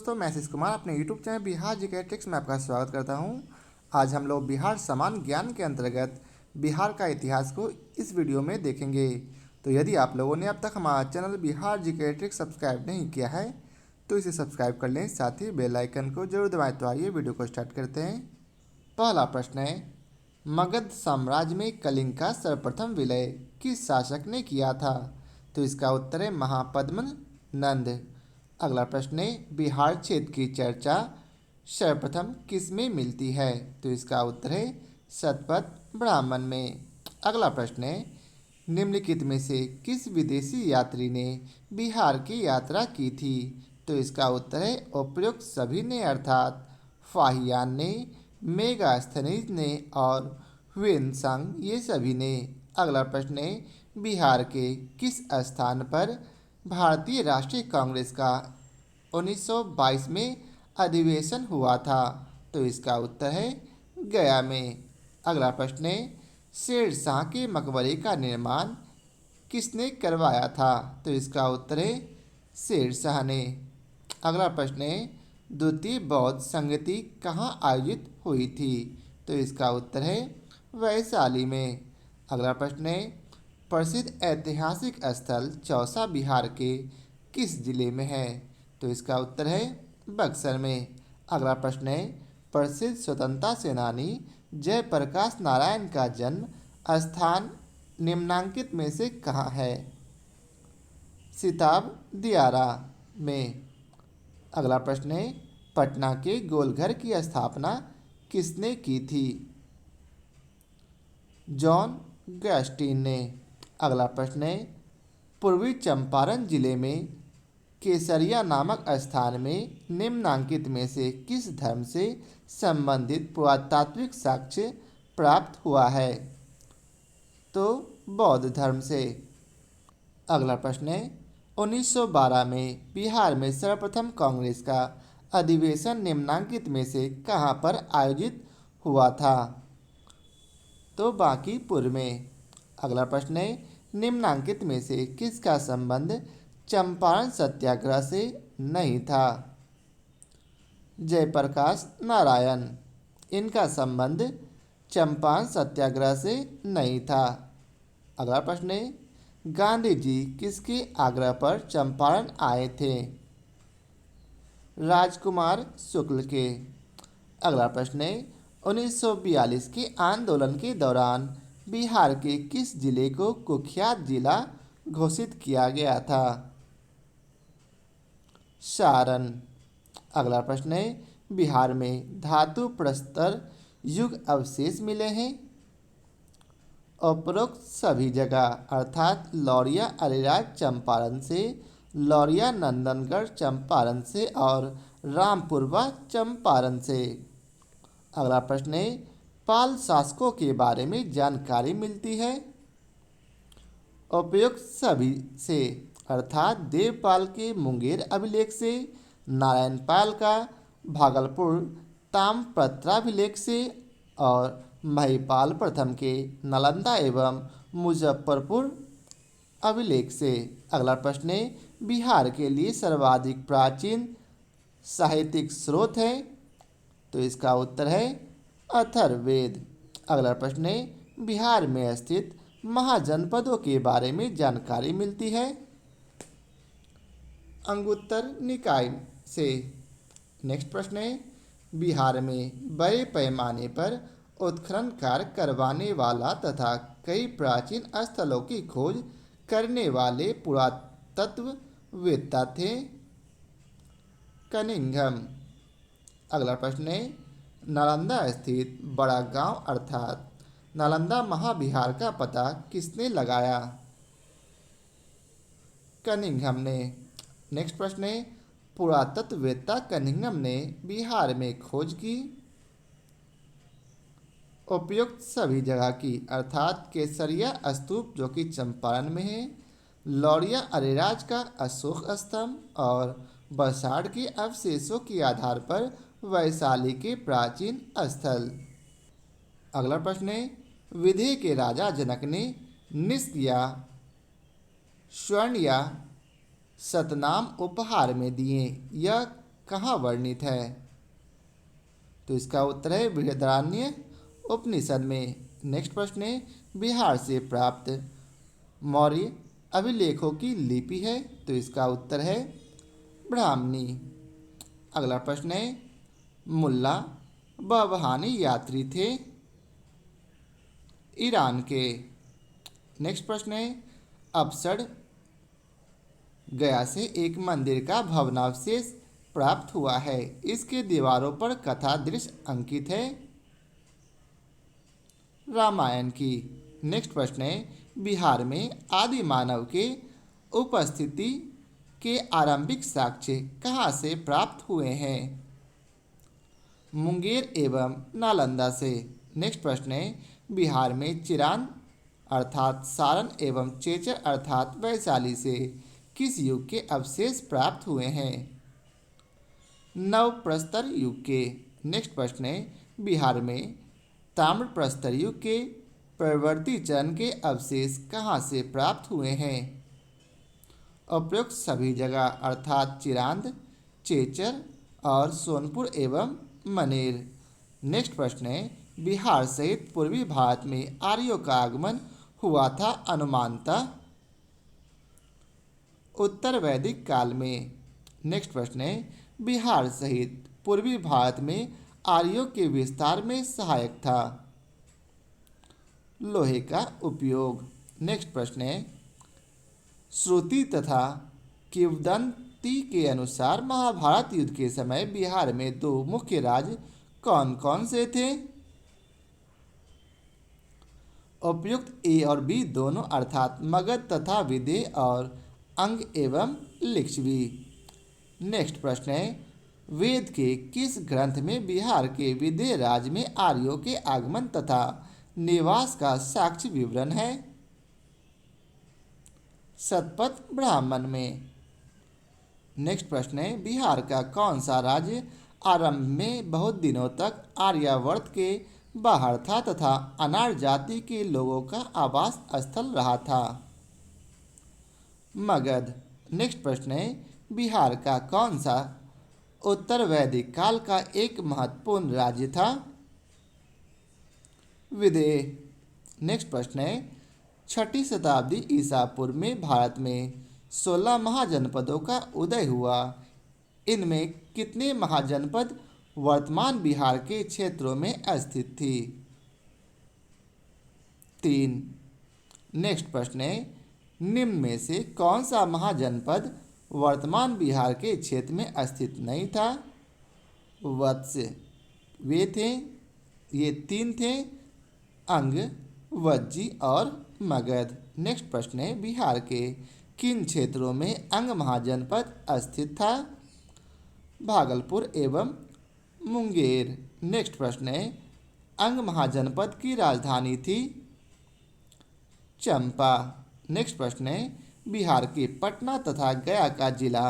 दोस्तों, मैं आशीष कुमार अपने YouTube channel Bihar GK tricks में आपका स्वागत करता हूं। आज हम लोग बिहार समान ज्ञान के अंतर्गत बिहार का इतिहास को इस वीडियो में देखेंगे। तो यदि आप लोगों ने अब तक हमारा channel Bihar GK tricks subscribe नहीं किया है तो इसे सब्सक्राइब कर लें, साथ ही बेल आइकन को जरूर दबाएं। तो आइए वीडियो को स्टार्ट करते हैं। पहला प्रश्न है, मगध साम्राज्य में कलिंग का सर्वप्रथम विलय किस शासक ने किया था? तो इसका उत्तर है महापद्मन नंद। अगला प्रश्न है, बिहार क्षेत्र की चर्चा सर्वप्रथम किस में मिलती है? तो इसका उत्तर है शतपथ ब्राह्मण में। अगला प्रश्न है, निम्नलिखित में से किस विदेशी यात्री ने बिहार की यात्रा की थी? तो इसका उत्तर है उपयुक्त सभी ने, अर्थात फाहियान ने, मेगास्थनीज ने और ह्वेनसांग, ये सभी ने। अगला प्रश्न है, बिहार के किस स्थान पर भारतीय राष्ट्रीय कांग्रेस का 1922 में अधिवेशन हुआ था? तो इसका उत्तर है गया में। अगला प्रश्न है, शेरशाह के मकबरे का निर्माण किसने करवाया था? तो इसका उत्तर है शेरशाह ने। अगला प्रश्न है, द्वितीय बौद्ध संगति कहाँ आयोजित हुई थी? तो इसका उत्तर है वैशाली में। अगला प्रश्न है, प्रसिद्ध ऐतिहासिक स्थल चौसा बिहार के किस जिले में है? तो इसका उत्तर है बक्सर में। अगला प्रश्न है, प्रसिद्ध स्वतंत्रता सेनानी जयप्रकाश नारायण का जन्म स्थान निम्नांकित में से कहाँ है? सिताब दियारा में। अगला प्रश्न है, पटना के गोलघर की स्थापना किसने की थी? जॉन गैस्टिन ने। अगला प्रश्न है, पूर्वी चंपारण जिले में केसरिया नामक स्थान में निम्नांकित में से किस धर्म से संबंधित पुरातात्विक साक्ष्य प्राप्त हुआ है? तो बौद्ध धर्म से। अगला प्रश्न है, 1912 में बिहार में सर्वप्रथम कांग्रेस का अधिवेशन निम्नांकित में से कहाँ पर आयोजित हुआ था? तो बांकीपुर में। अगला प्रश्न है, निम्नांकित में से किसका संबंध चंपारण सत्याग्रह से नहीं था? जयप्रकाश नारायण। इनका संबंध चंपारण सत्याग्रह से नहीं था। अगला प्रश्न है, गांधी जी किसके आग्रह पर चंपारण आए थे? राजकुमार शुक्ल के। अगला प्रश्न है, 1942 के आंदोलन के दौरान बिहार के किस जिले को कुख्यात जिला घोषित किया गया था? सारण। अगला प्रश्न है, बिहार में धातु प्रस्तर युग अवशेष मिले हैं? उपरोक्त सभी जगह, अर्थात लौरिया अलीराज चंपारण से, लौरिया नंदनगढ़ चंपारण से और रामपुरवा चंपारण से। अगला प्रश्न है, पाल शासकों के बारे में जानकारी मिलती है? उपयुक्त सभी से, अर्थात देवपाल के मुंगेर अभिलेख से, नारायण पाल का भागलपुर ताम्रपत्राभिलेख से और महिपाल प्रथम के नालंदा एवं मुजफ्फरपुर अभिलेख से। अगला प्रश्न है, बिहार के लिए सर्वाधिक प्राचीन साहित्यिक स्रोत है? तो इसका उत्तर है अथर्ववेद। अगला प्रश्न है, बिहार में स्थित महाजनपदों के बारे में जानकारी मिलती है? अंगुत्तर निकाय से। नेक्स्ट प्रश्न है, बिहार में बड़े पैमाने पर उत्खनन कार्य करवाने वाला तथा कई प्राचीन स्थलों की खोज करने वाले पुरातत्ववेत्ता थे? कनिंघम। अगला प्रश्न है, नालंदा स्थित बड़ा गांव अर्थात नालंदा महाविहार का पता किसने लगाया? कनिंघम ने। नेक्स्ट प्रश्न है, पुरातत्ववेत्ता कनिंघम ने बिहार में खोज की? उपयुक्त सभी जगह की, अर्थात केसरिया स्तूप जो कि चंपारण में है, लौरिया अरेराज का अशोक स्तंभ और बसाड़ के अवशेषों के आधार पर वैशाली के प्राचीन स्थल। अगला प्रश्न है, विदेह के राजा जनक ने निष्क या स्वर्ण या सतनाम उपहार में दिए, यह कहाँ वर्णित है? तो इसका उत्तर है बृहदारण्य उपनिषद में। नेक्स्ट प्रश्न है, बिहार से प्राप्त मौर्य अभिलेखों की लिपि है। तो इसका उत्तर है ब्राह्मणी। अगला प्रश्न है, मुल्ला बहबानी यात्री थे ईरान के। नेक्स्ट प्रश्न है, अपसड़ गया से एक मंदिर का भग्नावशेष प्राप्त हुआ है। इसके दीवारों पर कथा दृश्य अंकित है रामायण की। नेक्स्ट प्रश्न है, बिहार में आदि मानव के उपस्थिति के आरंभिक साक्ष्य कहाँ से प्राप्त हुए हैं? मुंगेर एवं नालंदा से। नेक्स्ट प्रश्न है, बिहार में चिरान अर्थात सारण एवं चेचर अर्थात वैशाली से किस युग के अवशेष प्राप्त हुए हैं? नवप्रस्तर युग के। नेक्स्ट प्रश्न है, बिहार में ताम्र प्रस्तर युग के प्रवर्ती चरण के अवशेष कहाँ से प्राप्त हुए हैं? उपयुक्त सभी जगह अर्थात चिरांद, चेचर और सोनपुर एवं मनेर। नेक्स्ट प्रश्न है, बिहार सहित पूर्वी भारत में आर्यों का आगमन हुआ था अनुमानतः उत्तर वैदिक काल में। नेक्स्ट प्रश्न है, बिहार सहित पूर्वी भारत में आर्यों के विस्तार में सहायक था लोहे का उपयोग। नेक्स्ट प्रश्न है, श्रुति तथा किंवदंती के अनुसार महाभारत युद्ध के समय बिहार में दो मुख्य राज्य कौन कौन से थे? उपयुक्त ए और बी दोनों अर्थात मगध तथा विदेह और अंग एवं लिच्छवी। नेक्स्ट प्रश्न है, वेद के किस ग्रंथ में बिहार के विदेह राज्य में आर्यों के आगमन तथा निवास का साक्ष्य विवरण है? शतपथ ब्राह्मण में। नेक्स्ट प्रश्न है, बिहार का कौन सा राज्य आरंभ में बहुत दिनों तक आर्यावर्त के बाहर था तथा अनार्य जाति के लोगों का आवास स्थल रहा था? मगध। नेक्स्ट प्रश्न है, बिहार का कौन सा उत्तर वैदिक काल का एक महत्वपूर्ण राज्य था? विदेह। नेक्स्ट प्रश्न है, छठी शताब्दी ईसा पूर्व में भारत में 16 महाजनपदों का उदय हुआ। इनमें कितने महाजनपद वर्तमान बिहार के क्षेत्रों में स्थित थी? 3। नेक्स्ट प्रश्न है, निम्न में से कौन सा महाजनपद वर्तमान बिहार के क्षेत्र में स्थित नहीं था? वत्स। वे थे, ये 3 थे, अंग, वज्जी और मगध। नेक्स्ट प्रश्न है, बिहार के किन क्षेत्रों में अंग महाजनपद स्थित था? भागलपुर एवं मुंगेर। नेक्स्ट प्रश्न है, अंग महाजनपद की राजधानी थी चंपा। नेक्स्ट प्रश्न है, बिहार के पटना तथा गया का जिला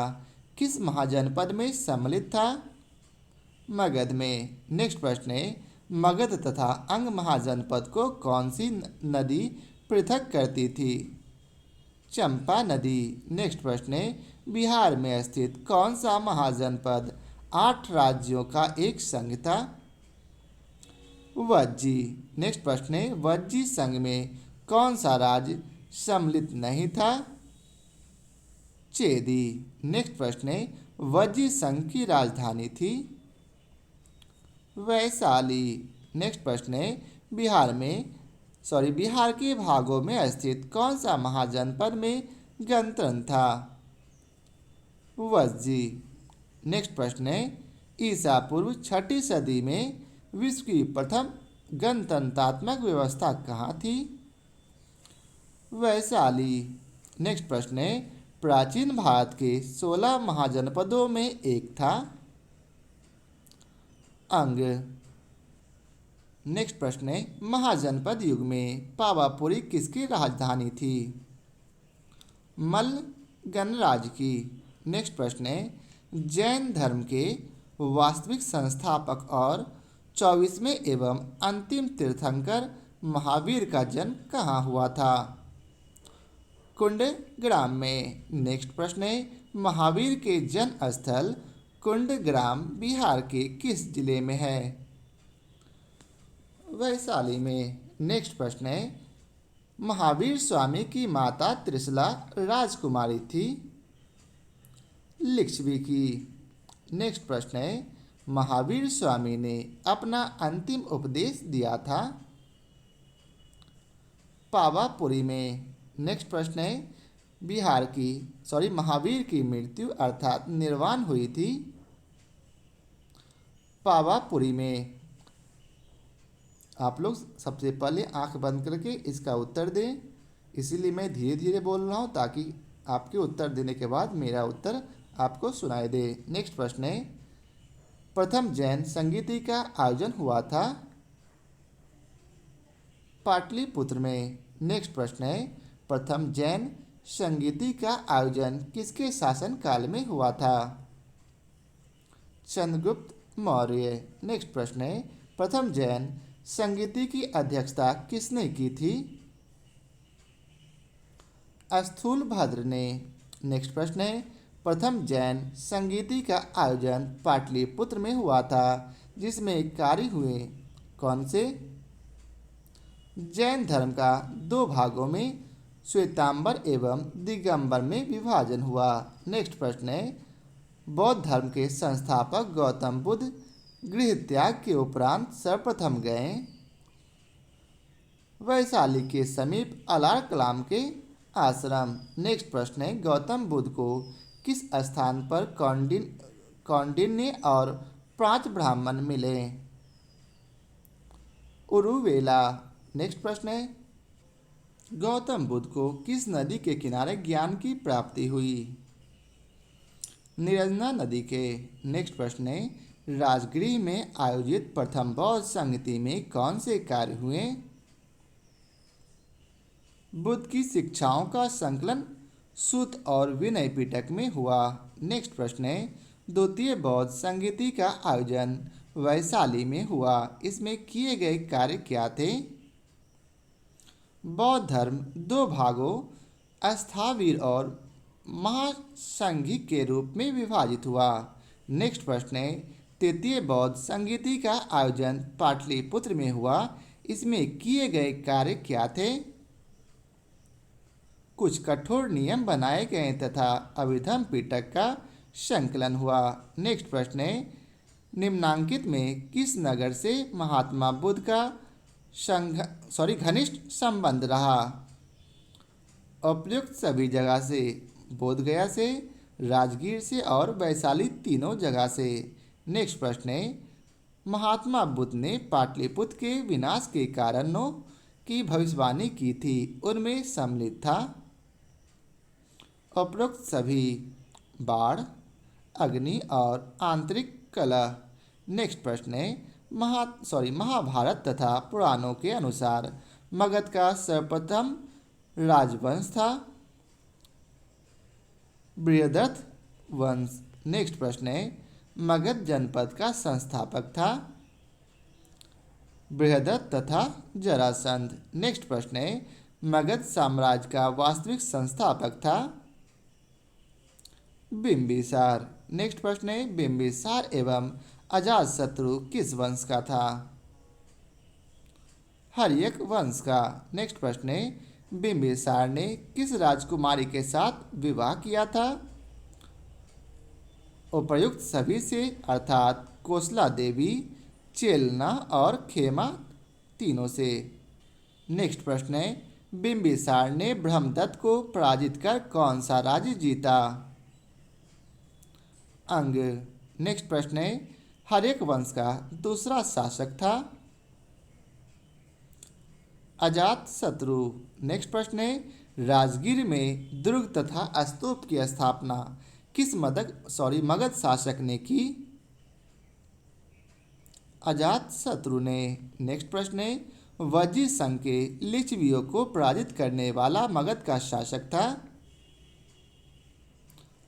किस महाजनपद में सम्मिलित था? मगध में। नेक्स्ट प्रश्न है, मगध तथा अंग महाजनपद को कौन सी नदी पृथक करती थी? चंपा नदी। नेक्स्ट प्रश्न है, बिहार में स्थित कौन सा महाजनपद 8 राज्यों का एक संघ था? वज्जी। नेक्स्ट प्रश्न है, वज्जी संघ में कौन सा राज्य सम्मिलित नहीं था? चेदी। नेक्स्ट प्रश्न है, वज्जी संघ की राजधानी थी वैशाली। नेक्स्ट प्रश्न है, बिहार के भागों में स्थित कौन सा महाजनपद में गणतंत्र था? वज्जी। नेक्स्ट प्रश्न है, ईसा पूर्व 6ठी सदी में विश्व की प्रथम गणतंत्रात्मक व्यवस्था कहाँ थी? वैशाली। नेक्स्ट प्रश्न है, प्राचीन भारत के 16 महाजनपदों में एक था अंग। नेक्स्ट प्रश्न है, महाजनपद युग में पावापुरी किसकी राजधानी थी? मल्ल गणराज्य की। नेक्स्ट प्रश्न है, जैन धर्म के वास्तविक संस्थापक और 24वें एवं अंतिम तीर्थंकर महावीर का जन्म कहाँ हुआ था? कुंडग्राम में। नेक्स्ट प्रश्न है, महावीर के जन्म स्थल कुंडग्राम बिहार के किस जिले में है? वैशाली में। नेक्स्ट प्रश्न है, महावीर स्वामी की माता त्रिशला राजकुमारी थी? लिच्छवी की। नेक्स्ट प्रश्न है, महावीर स्वामी ने अपना अंतिम उपदेश दिया था? पावापुरी में। नेक्स्ट प्रश्न है, महावीर की मृत्यु अर्थात निर्वाण हुई थी पावापुरी में। आप लोग सबसे पहले आंख बंद करके इसका उत्तर दें, इसीलिए मैं धीरे धीरे बोल रहा हूँ ताकि आपके उत्तर देने के बाद मेरा उत्तर आपको सुनाई दे। नेक्स्ट प्रश्न है, प्रथम जैन संगीति का आयोजन हुआ था? पाटलिपुत्र में। नेक्स्ट प्रश्न है, प्रथम जैन संगीति का आयोजन किसके शासनकाल में हुआ था? चंद्रगुप्त मौर्य। नेक्स्ट प्रश्न है, प्रथम जैन संगीति की अध्यक्षता किसने की थी? स्थूलभद्र ने। नेक्स्ट प्रश्न है, प्रथम जैन संगीति का आयोजन पाटलिपुत्र में हुआ था, जिसमें कार्य हुए कौन से? जैन धर्म का दो भागों में श्वेतांबर एवं दिगंबर में विभाजन हुआ। नेक्स्ट प्रश्न है, बौद्ध धर्म के संस्थापक गौतम बुद्ध गृह त्याग के उपरांत सर्वप्रथम गए? वैशाली के समीप अलार कलाम के आश्रम। नेक्स्ट प्रश्न है, गौतम बुद्ध को किस स्थान पर कौंडिन्य और 5 ब्राह्मण मिले? उरुवेला। नेक्स्ट प्रश्न है, गौतम बुद्ध को किस नदी के किनारे ज्ञान की प्राप्ति हुई? निरंजना नदी के। नेक्स्ट प्रश्न है, राजगृह में आयोजित प्रथम बौद्ध संगति में कौन से कार्य हुए? बुद्ध की शिक्षाओं का संकलन सूत और विनय पिटक में हुआ। नेक्स्ट प्रश्न है, द्वितीय बौद्ध संगीति का आयोजन वैशाली में हुआ, इसमें किए गए कार्य क्या थे? बौद्ध धर्म 2 भागों स्थावीर और महासंघिक के रूप में विभाजित हुआ। नेक्स्ट प्रश्न है, तृतीय बौद्ध संगीति का आयोजन पाटलिपुत्र में हुआ, इसमें किए गए कार्य क्या थे? कुछ कठोर नियम बनाए गए तथा अभिधम पिटक का संकलन हुआ। नेक्स्ट प्रश्न है, निम्नांकित में किस नगर से महात्मा बुद्ध का घनिष्ठ संबंध रहा? उपयुक्त सभी जगह से, बोधगया से, राजगीर से और वैशाली तीनों जगह से। नेक्स्ट प्रश्न है, महात्मा बुद्ध ने पाटलिपुत्र के विनाश के कारणों की भविष्यवाणी की थी, उनमें सम्मिलित था? उपरोक्त सभी, बाढ़, अग्नि और आंतरिक कलह। नेक्स्ट प्रश्न है, महाभारत तथा पुराणों के अनुसार मगध का सर्वप्रथम राजवंश था? बृहदरथ वंश। नेक्स्ट प्रश्न है, मगध जनपद का संस्थापक था? बृहदरथ तथा जरासंध। नेक्स्ट प्रश्न है, मगध साम्राज्य का वास्तविक संस्थापक था? बिंबिसार। नेक्स्ट प्रश्न है, बिंबिसार एवं अजातशत्रु किस वंश का था? हर्यक वंश का। नेक्स्ट प्रश्न है, बिंबिसार ने किस राजकुमारी के साथ विवाह किया था? उपर्युक्त सभी से अर्थात कोसला देवी, चेलना और खेमा तीनों से। नेक्स्ट प्रश्न है, बिंबिसार ने ब्रह्मदत्त को पराजित कर कौन सा राज्य जीता? अंग। नेक्स्ट प्रश्न है, हर्यक वंश का दूसरा शासक था? अजातशत्रु। नेक्स्ट प्रश्न है, राजगीर में दुर्ग तथा स्तूप की स्थापना किस मगध शासक ने की? अजातशत्रु ने। नेक्स्ट प्रश्न है, वज्जी संघ के लिच्छवियों को पराजित करने वाला मगध का शासक था?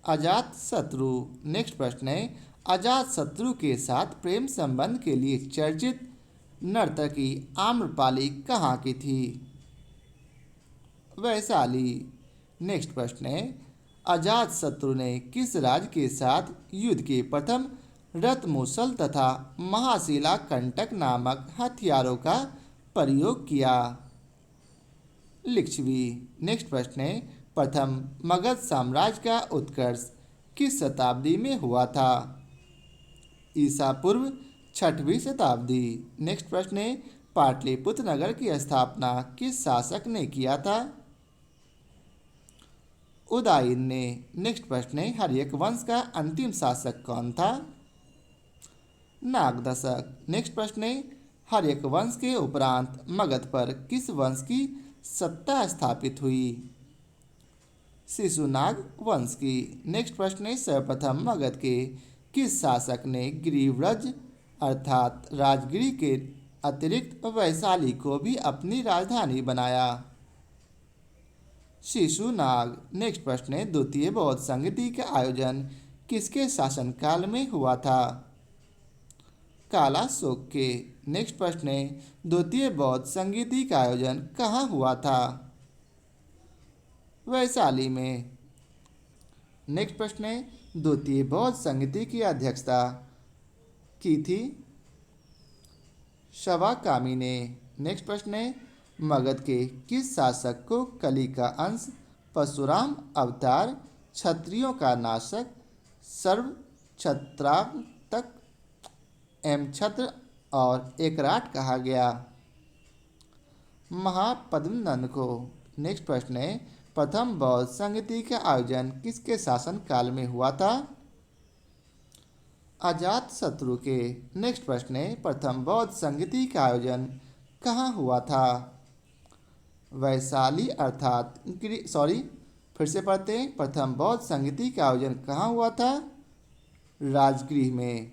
अजातशत्रु। नेक्स्ट प्रश्न है, अजातशत्रु के साथ प्रेम संबंध के लिए चर्चित नर्तकी आम्रपाली कहाँ की थी? वैशाली। नेक्स्ट प्रश्न है, अजातशत्रु ने किस राज्य के साथ युद्ध के प्रथम रथमुसल तथा महाशिला कंटक नामक हथियारों का प्रयोग किया? लिच्छवी। नेक्स्ट प्रश्न है, प्रथम मगध साम्राज्य का उत्कर्ष किस शताब्दी में हुआ था? ईसा पूर्व 6वीं शताब्दी। नेक्स्ट प्रश्न है, पाटलिपुत्र नगर की स्थापना किस शासक ने किया था? उदयन ने। नेक्स्ट प्रश्न है, हर्यक वंश का अंतिम शासक कौन था? नागदशक। नेक्स्ट प्रश्न है, हर्यक वंश के उपरांत मगध पर किस वंश की सत्ता स्थापित हुई? शिशुनाग वंश की। नेक्स्ट प्रश्न है, सर्वप्रथम मगध के किस शासक ने गिरिव्रज अर्थात राजगिरी के अतिरिक्त वैशाली को भी अपनी राजधानी बनाया? शिशुनाग। नेक्स्ट प्रश्न है, द्वितीय बौद्ध संगति का आयोजन किसके शासनकाल में हुआ था? कालाशोक के। नेक्स्ट प्रश्न है, द्वितीय बौद्ध संगति का आयोजन कहाँ हुआ था? वैशाली में। नेक्स्ट प्रश्न है, द्वितीय बौद्ध संगति की अध्यक्षता की थी शवाकामी ने। नेक्स्ट प्रश्न है, मगध के किस शासक को कली का अंश, परशुराम अवतार, क्षत्रियों का नाशक, सर्व छत्रातक एवं छत्र और एकराट कहा गया? महापद्मनंद को। नेक्स्ट प्रश्न है, प्रथम बौद्ध संगति का आयोजन किसके शासन काल में हुआ था? अजातशत्रु के। नेक्स्ट प्रश्न है, प्रथम बौद्ध संगति का आयोजन कहाँ हुआ था? वैशाली अर्थात फिर से पढ़ते हैं, प्रथम बौद्ध संगति का आयोजन कहाँ हुआ था? राजगृह में।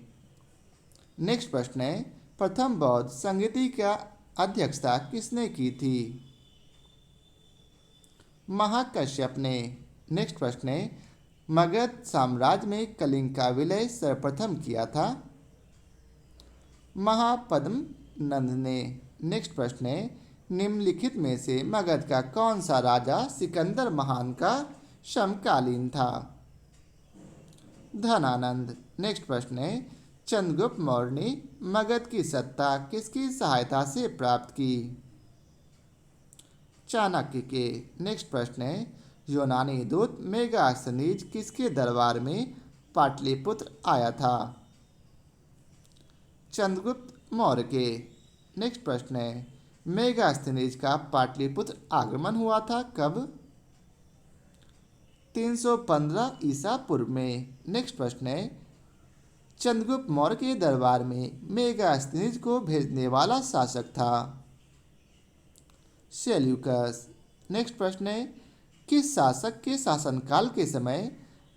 नेक्स्ट प्रश्न है, प्रथम बौद्ध संगति का अध्यक्षता किसने की थी? महाकश्यप ने। नेक्स्ट प्रश्न है, मगध साम्राज्य में कलिंग का विलय सर्वप्रथम किया था? महापद्मनंद ने। नेक्स्ट प्रश्न है, निम्नलिखित में से मगध का कौन सा राजा सिकंदर महान का समकालीन था? धनानंद। नेक्स्ट प्रश्न है, चंद्रगुप्त मौर्य ने मगध की सत्ता किसकी सहायता से प्राप्त की? चाणक्य के। नेक्स्ट प्रश्न है, यूनानी दूत मेगास्थनीज किसके दरबार में पाटलिपुत्र आया था? चंद्रगुप्त मौर्य के। नेक्स्ट प्रश्न है, मेगास्थनीज का पाटलिपुत्र आगमन हुआ था कब? 315 ईसा पूर्व में। नेक्स्ट प्रश्न है, चंद्रगुप्त मौर्य के दरबार में मेगास्थनीज को भेजने वाला शासक था? सेल्यूकस। नेक्स्ट प्रश्न है, किस शासक के शासनकाल के समय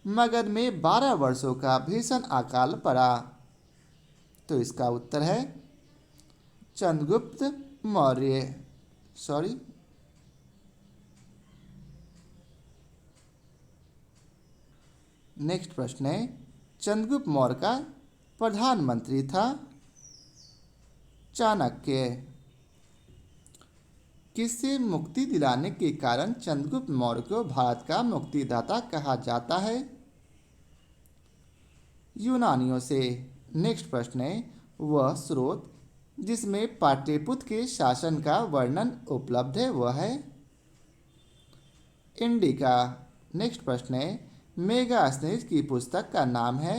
मगध में 12 वर्षों का भीषण अकाल पड़ा? तो इसका उत्तर है चंद्रगुप्त मौर्य। नेक्स्ट प्रश्न है, चंद्रगुप्त मौर्य का प्रधानमंत्री था चाणक्य। किससे मुक्ति दिलाने के कारण चंद्रगुप्त मौर्य को भारत का मुक्तिदाता कहा जाता है? यूनानियों से। नेक्स्ट प्रश्न है, वह स्रोत जिसमें पाटलिपुत्र के शासन का वर्णन उपलब्ध है वह है? इंडिका। नेक्स्ट प्रश्न है, मेगास्थनीज की पुस्तक का नाम है?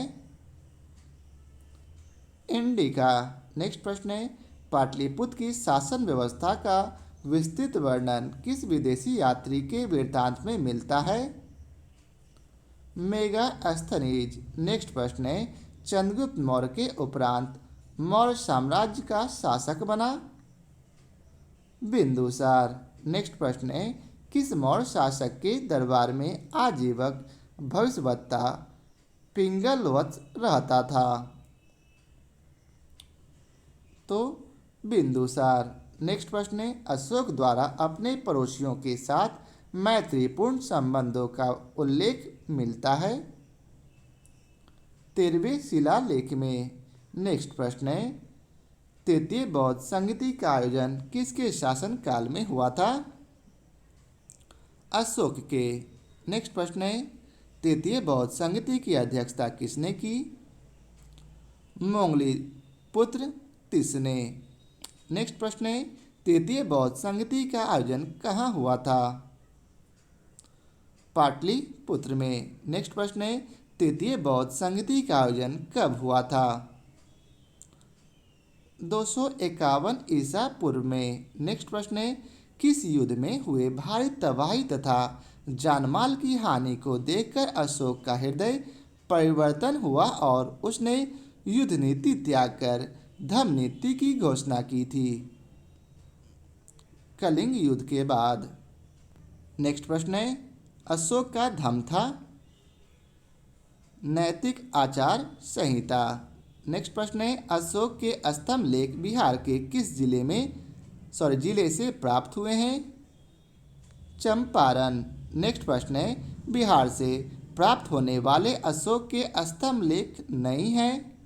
इंडिका। नेक्स्ट प्रश्न है, पाटलिपुत्र की शासन व्यवस्था का विस्तृत वर्णन किस विदेशी यात्री के वृत्तांत में मिलता है? मेगास्थनीज। नेक्स्ट प्रश्न है, चंद्रगुप्त मौर्य के उपरांत मौर्य साम्राज्य का शासक बना? बिंदुसार। नेक्स्ट प्रश्न है, किस मौर्य शासक के दरबार में आजीवक भविष्यवक्ता पिंगलवत्स रहता था? तो बिंदुसार। नेक्स्ट प्रश्न है, अशोक द्वारा अपने पड़ोसियों के साथ मैत्रीपूर्ण संबंधों का उल्लेख मिलता है? 13वें शिलालेख में। नेक्स्ट प्रश्न है, तृतीय बौद्ध संगति का आयोजन किसके शासनकाल में हुआ था? अशोक के। नेक्स्ट प्रश्न है, तृतीय बौद्ध संगति की अध्यक्षता किसने की? मोंगली पुत्र तिस ने। नेक्स्ट प्रश्न है, तृतीय बौद्ध संगति का आयोजन कहाँ हुआ था? पाटलिपुत्र में। नेक्स्ट प्रश्न है, तृतीय बौद्ध संगति का आयोजन कब हुआ था? 251 ईसा पूर्व में। नेक्स्ट प्रश्न है, किस युद्ध में हुए भारी तबाही तथा जानमाल की हानि को देखकर अशोक का हृदय परिवर्तन हुआ और उसने युद्ध नीति त्याग कर धर्म नीति की घोषणा की थी? कलिंग युद्ध के बाद। नेक्स्ट प्रश्न है, अशोक का धर्म था नैतिक आचार संहिता। नेक्स्ट प्रश्न है, अशोक के स्तंभ लेख बिहार के किस जिले से प्राप्त हुए हैं? चंपारण। नेक्स्ट प्रश्न है, बिहार से प्राप्त होने वाले अशोक के स्तंभ लेख नहीं हैं?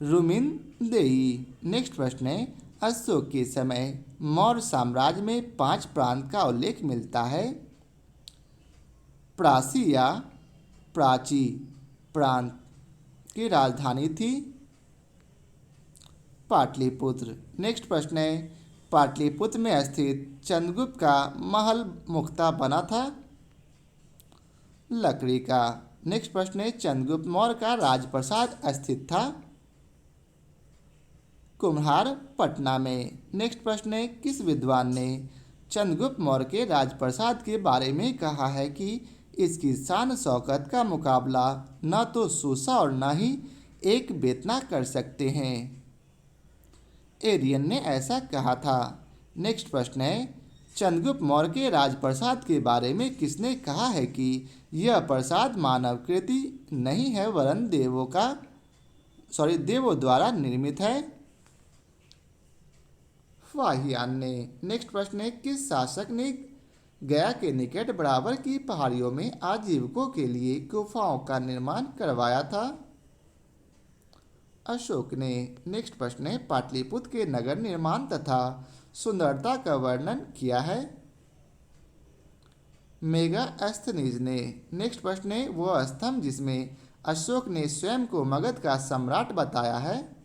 रुमिनदेई। नेक्स्ट प्रश्न है, अशोक के समय मौर्य साम्राज्य में 5 प्रांत का उल्लेख मिलता है? प्राची या प्राची प्रांत की राजधानी थी पाटलिपुत्र। नेक्स्ट प्रश्न है, पाटलिपुत्र में स्थित चंद्रगुप्त का महल मुख्ता बना था लकड़ी का। नेक्स्ट प्रश्न है, चंद्रगुप्त मौर्य का राजप्रसाद स्थित था कुम्हार पटना में। नेक्स्ट प्रश्न है, किस विद्वान ने चंद्रगुप्त मौर्य के राजप्रसाद के बारे में कहा है कि इसकी शान शौकत का मुकाबला न तो सूसा और न ही एक बेतना कर सकते हैं? एरियन ने ऐसा कहा था। नेक्स्ट प्रश्न है, चंद्रगुप्त मौर्य के राजप्रसाद के बारे में किसने कहा है कि यह प्रसाद मानव कृति नहीं है वरन देवों द्वारा निर्मित है? फाहियान ने। नेक्स्ट प्रश्न है, किस शासक ने गया के निकट बराबर की पहाड़ियों में आजीविकों के लिए गुफाओं का निर्माण करवाया था? अशोक ने। नेक्स्ट प्रश्न है, पाटलिपुत्र के नगर निर्माण तथा सुंदरता का वर्णन किया है? मेगास्थनीज ने। नेक्स्ट प्रश्न है, वह स्तंभ जिसमें अशोक ने स्वयं को मगध का सम्राट बताया है?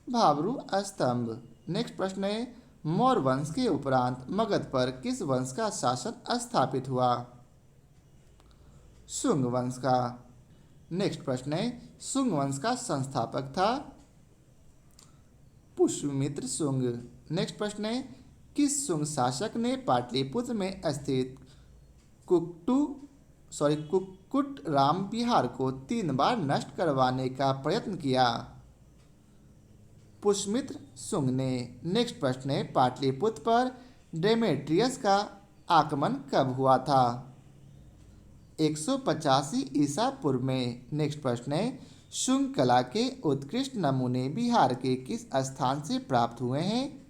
भाबरू स्तंभ। नेक्स्ट प्रश्न है, मौर्य वंश के उपरांत मगध पर किस वंश का शासन स्थापित हुआ? शुंग वंश का। नेक्स्ट प्रश्न है, शुंग वंश का संस्थापक था पुष्यमित्र शुंग। नेक्स्ट प्रश्न है, किस शुंग शासक ने पाटलिपुत्र में स्थित कुक्कुट राम विहार को 3 बार नष्ट करवाने का प्रयत्न किया? पुष्यमित्र शुंग ने। नेक्स्ट प्रश्न है, पाटलिपुत्र पर डेमेट्रियस का आक्रमण कब हुआ था? 185 ईसा पूर्व में। नेक्स्ट प्रश्न है, शुंग कला के उत्कृष्ट नमूने बिहार के किस स्थान से प्राप्त हुए हैं?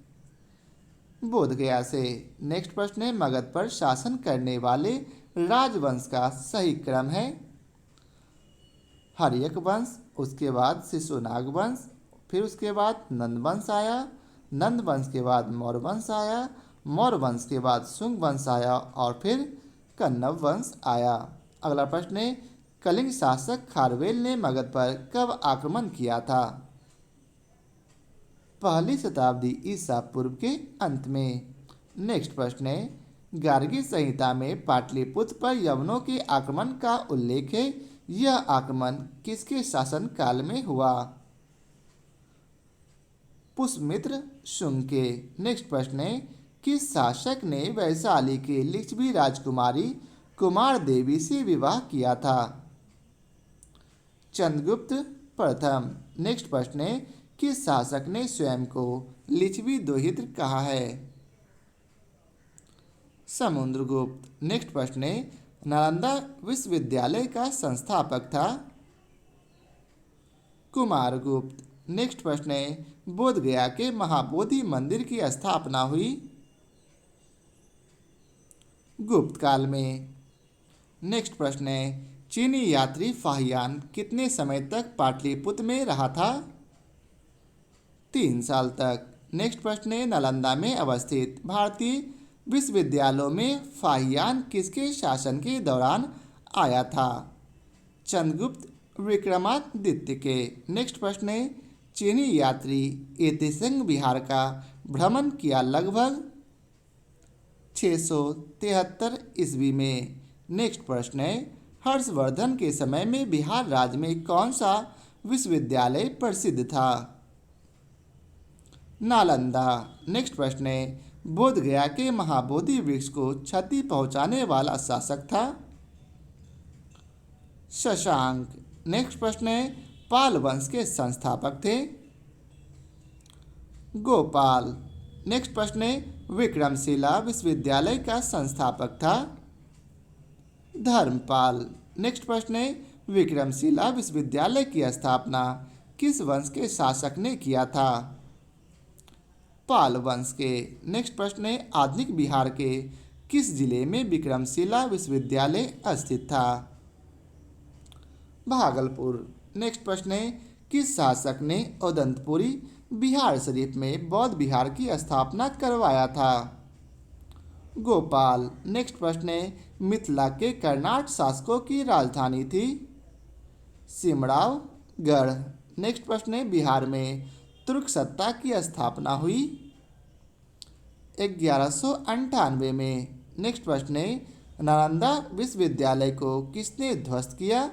बोधगया से। नेक्स्ट प्रश्न है, मगध पर शासन करने वाले राजवंश का सही क्रम है? हर्यक वंश, उसके बाद शिशुनाग वंश, फिर उसके बाद नंद वंश आया, नंद वंश के बाद मौर्य वंश आया, मौर्य वंश के बाद शुंग वंश आया और फिर कन्नव वंश आया। अगला प्रश्न है, कलिंग शासक खारवेल ने मगध पर कब आक्रमण किया था? 1ली शताब्दी ईसा पूर्व के अंत में। नेक्स्ट प्रश्न है, गार्गी संहिता में पाटलिपुत्र पर यवनों के आक्रमण का उल्लेख है। यह आक्रमण किसके शासन काल में हुआ? पुष्यमित्र शुंग के। नेक्स्ट प्रश्न है, किस शासक ने वैशाली के लिच्छवी राजकुमारी कुमार देवी से विवाह किया था? चंद्रगुप्त प्रथम। नेक्स्ट प्रश्न है, किस शासक ने स्वयं को लिच्छवी दोहित्र कहा है? समुद्रगुप्त। नेक्स्ट प्रश्न है, नालंदा विश्वविद्यालय का संस्थापक था कुमारगुप्त। नेक्स्ट प्रश्न है, बोधगया के महाबोधि मंदिर की स्थापना हुई गुप्त काल में। नेक्स्ट प्रश्न है, चीनी यात्री फाहियान कितने समय तक पाटलिपुत्र में रहा था? 3 साल तक। नेक्स्ट प्रश्न है, नालंदा में अवस्थित भारतीय विश्वविद्यालयों में फाहियान किसके शासन के दौरान आया था? चंद्रगुप्त विक्रमादित्य के। नेक्स्ट प्रश्न है, चीनी यात्री एतिसंग बिहार का भ्रमण किया लगभग 673 ईस्वी में। नेक्स्ट प्रश्न है, हर्षवर्धन के समय में बिहार राज्य में कौन सा विश्वविद्यालय प्रसिद्ध था? नालंदा। नेक्स्ट प्रश्न है, बोध गया के महाबोधि वृक्ष को क्षति पहुंचाने वाला शासक था? शशांक। नेक्स्ट प्रश्न है, पाल वंश के संस्थापक थे? गोपाल। नेक्स्ट प्रश्न है, विक्रमशिला विश्वविद्यालय का संस्थापक था? धर्मपाल। नेक्स्ट प्रश्न है, विक्रमशिला विश्वविद्यालय की स्थापना किस वंश के शासक ने किया था? पाल वंश के। नेक्स्ट प्रश्न है, आधुनिक बिहार के किस जिले में विक्रमशिला विश्वविद्यालय स्थित था? भागलपुर। नेक्स्ट प्रश्न है, किस शासक ने उदंतपुरी बिहार शरीफ में बौद्ध विहार की स्थापना करवाया था? गोपाल। नेक्स्ट प्रश्न है, मिथिला के कर्नाट शासकों की राजधानी थी? सिमरावगढ़। नेक्स्ट प्रश्न है, बिहार में तुर्क सत्ता की स्थापना हुई? 1198 में। नेक्स्ट प्रश्न है, नालंदा विश्वविद्यालय को किसने ध्वस्त किया?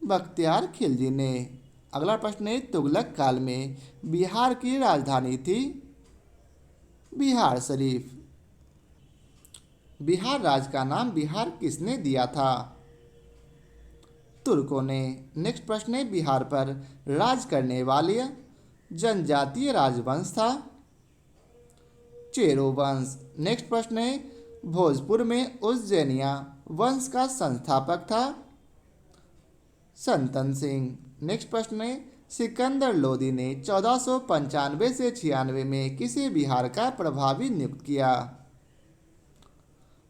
बख्तियार खिलजी ने। अगला प्रश्न है, तुगलक काल में बिहार की राजधानी थी? बिहार शरीफ। बिहार राज्य का नाम बिहार किसने दिया था? तुर्कों ने। नेक्स्ट प्रश्न है, बिहार पर राज करने वाले जनजातीय राजवंश था? चेरो वंश। नेक्स्ट प्रश्न है, भोजपुर में उज्जैनिया वंश का संस्थापक था? संतन सिंह। नेक्स्ट प्रश्न है, सिकंदर लोदी ने 1495 से 96 में किसे बिहार का प्रभावी नियुक्त किया?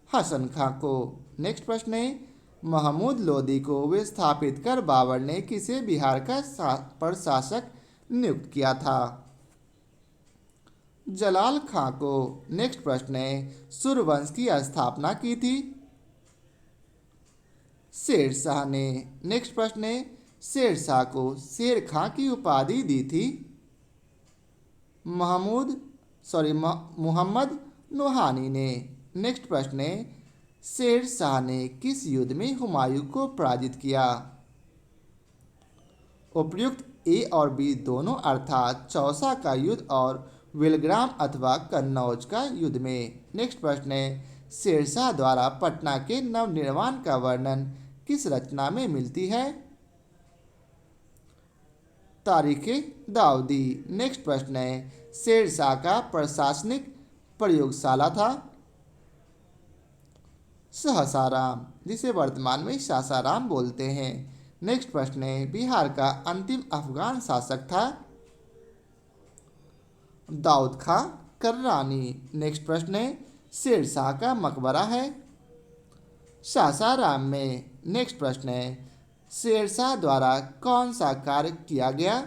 हसन खां को। नेक्स्ट प्रश्न है, महमूद लोदी को विस्थापित कर बाबर ने किसे बिहार का प्रशासक नियुक्त किया था? जलाल खां को। नेक्स्ट प्रश्न है, सूर्यवंश की स्थापना की थी? शेर शाह ने। नेक्स्ट प्रश्न है, शेर शाह को शेर खां की उपाधि दी थी? मोहम्मद नोहानी ने। नेक्स्ट प्रश्न है, शेर शाह ने किस युद्ध में हुमायूं को पराजित किया? उपर्युक्त ए और बी दोनों अर्थात चौसा का युद्ध और विलग्राम अथवा कन्नौज का युद्ध में। नेक्स्ट प्रश्न है, शेरशाह द्वारा पटना के नवनिर्माण का वर्णन किस रचना में मिलती है? तारीख़े दाऊदी। नेक्स्ट प्रश्न है, शेरशाह का प्रशासनिक प्रयोगशाला था? सहसाराम, जिसे वर्तमान में सासाराम बोलते हैं। नेक्स्ट प्रश्न है, बिहार का अंतिम अफगान शासक था? दाऊद खां कर्रानी। नेक्स्ट प्रश्न है, शेरशाह का मकबरा है? सासाराम में। नेक्स्ट प्रश्न है, शेरशाह द्वारा कौन सा कार्य किया गया?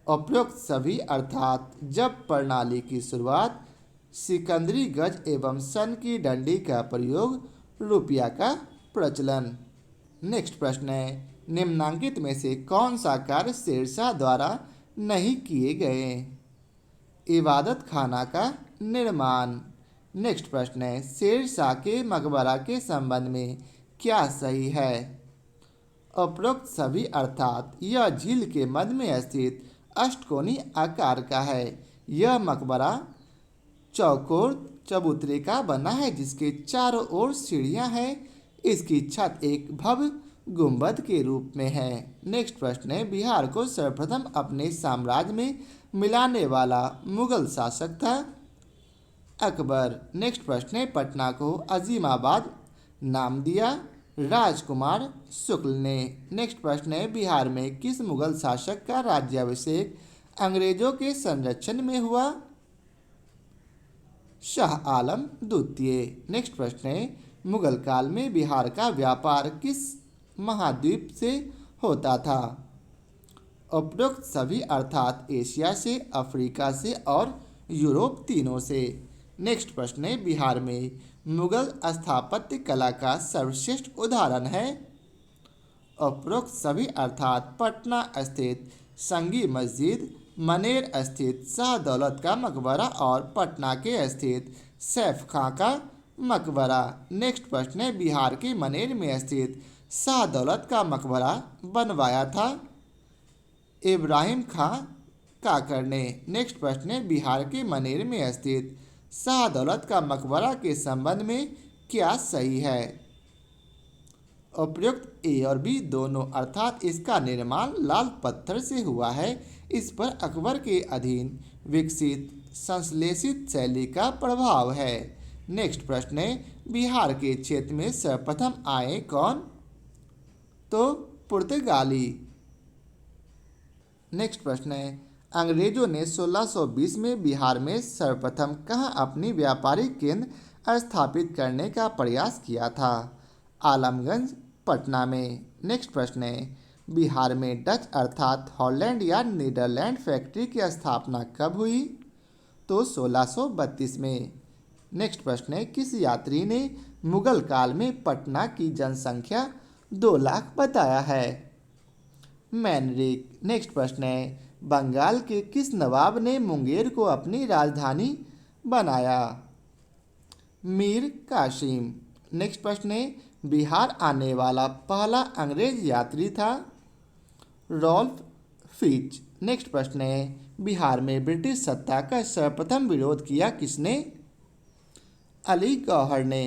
उपरोक्त सभी अर्थात जब प्रणाली की शुरुआत, सिकंदरी गज एवं सन की डंडी का प्रयोग, रुपया का प्रचलन। नेक्स्ट प्रश्न है, निम्नांकित में से कौन सा कार्य शेरशाह द्वारा नहीं किए गए? इबादत खाना का निर्माण। नेक्स्ट प्रश्न है, शेरशाह के मकबरा के संबंध में क्या सही है? उपरोक्त सभी अर्थात यह झील के मध्य में स्थित अष्टकोणी आकार का है। यह मकबरा चौकोर चबूतरे का बना है जिसके चारों ओर सीढ़ियां हैं। इसकी छत एक भव्य गुंबद के रूप में है। नेक्स्ट प्रश्न है, बिहार को सर्वप्रथम अपने साम्राज्य में मिलाने वाला मुगल शासक था? अकबर। नेक्स्ट प्रश्न है, पटना को अजीमाबाद नाम दिया? राजकुमार शुक्ल ने। नेक्स्ट प्रश्न है, बिहार में किस मुगल शासक का राज्याभिषेक अंग्रेजों के संरक्षण में हुआ? शाह आलम द्वितीय। नेक्स्ट प्रश्न है, मुगल काल में बिहार का व्यापार किस महाद्वीप से होता था? उपरोक्त सभी अर्थात एशिया से, अफ्रीका से और यूरोप तीनों से। नेक्स्ट प्रश्न है, बिहार में मुगल स्थापत्य कला का सर्वश्रेष्ठ उदाहरण है। उपरोक्त सभी अर्थात पटना स्थित संगी मस्जिद, मनेर स्थित शाह दौलत का मकबरा और पटना के स्थित सैफ खां का मकबरा। नेक्स्ट प्रश्न है, बिहार के मनेर में स्थित शाह दौलत का मकबरा बनवाया था इब्राहिम खां काकर ने। नेक्स्ट प्रश्न है, बिहार के मनेर में स्थित शाह दौलत का मकबरा के संबंध में क्या सही है। उपयुक्त ए और बी दोनों अर्थात इसका निर्माण लाल पत्थर से हुआ है। इस पर अकबर के अधीन विकसित संश्लेषित शैली का प्रभाव है। नेक्स्ट प्रश्न है, बिहार के क्षेत्र में सर्वप्रथम आए कौन, तो पुर्तगाली। नेक्स्ट प्रश्न है, अंग्रेजों ने 1620 में बिहार में सर्वप्रथम कहाँ अपनी व्यापारिक केंद्र स्थापित करने का प्रयास किया था। आलमगंज, पटना में। नेक्स्ट प्रश्न है, बिहार में डच अर्थात हॉलैंड या नीदरलैंड फैक्ट्री की स्थापना कब हुई, तो 1632 में। नेक्स्ट प्रश्न है, किस यात्री ने मुगल काल में पटना की जनसंख्या 2 लाख बताया है। मैनरिक। नेक्स्ट प्रश्न है, बंगाल के किस नवाब ने मुंगेर को अपनी राजधानी बनाया। मीर कासिम। नेक्स्ट प्रश्न है, बिहार आने वाला पहला अंग्रेज यात्री था रॉल्फ फिच। नेक्स्ट प्रश्न है, बिहार में ब्रिटिश सत्ता का सर्वप्रथम विरोध किया किसने। अली गौहर ने।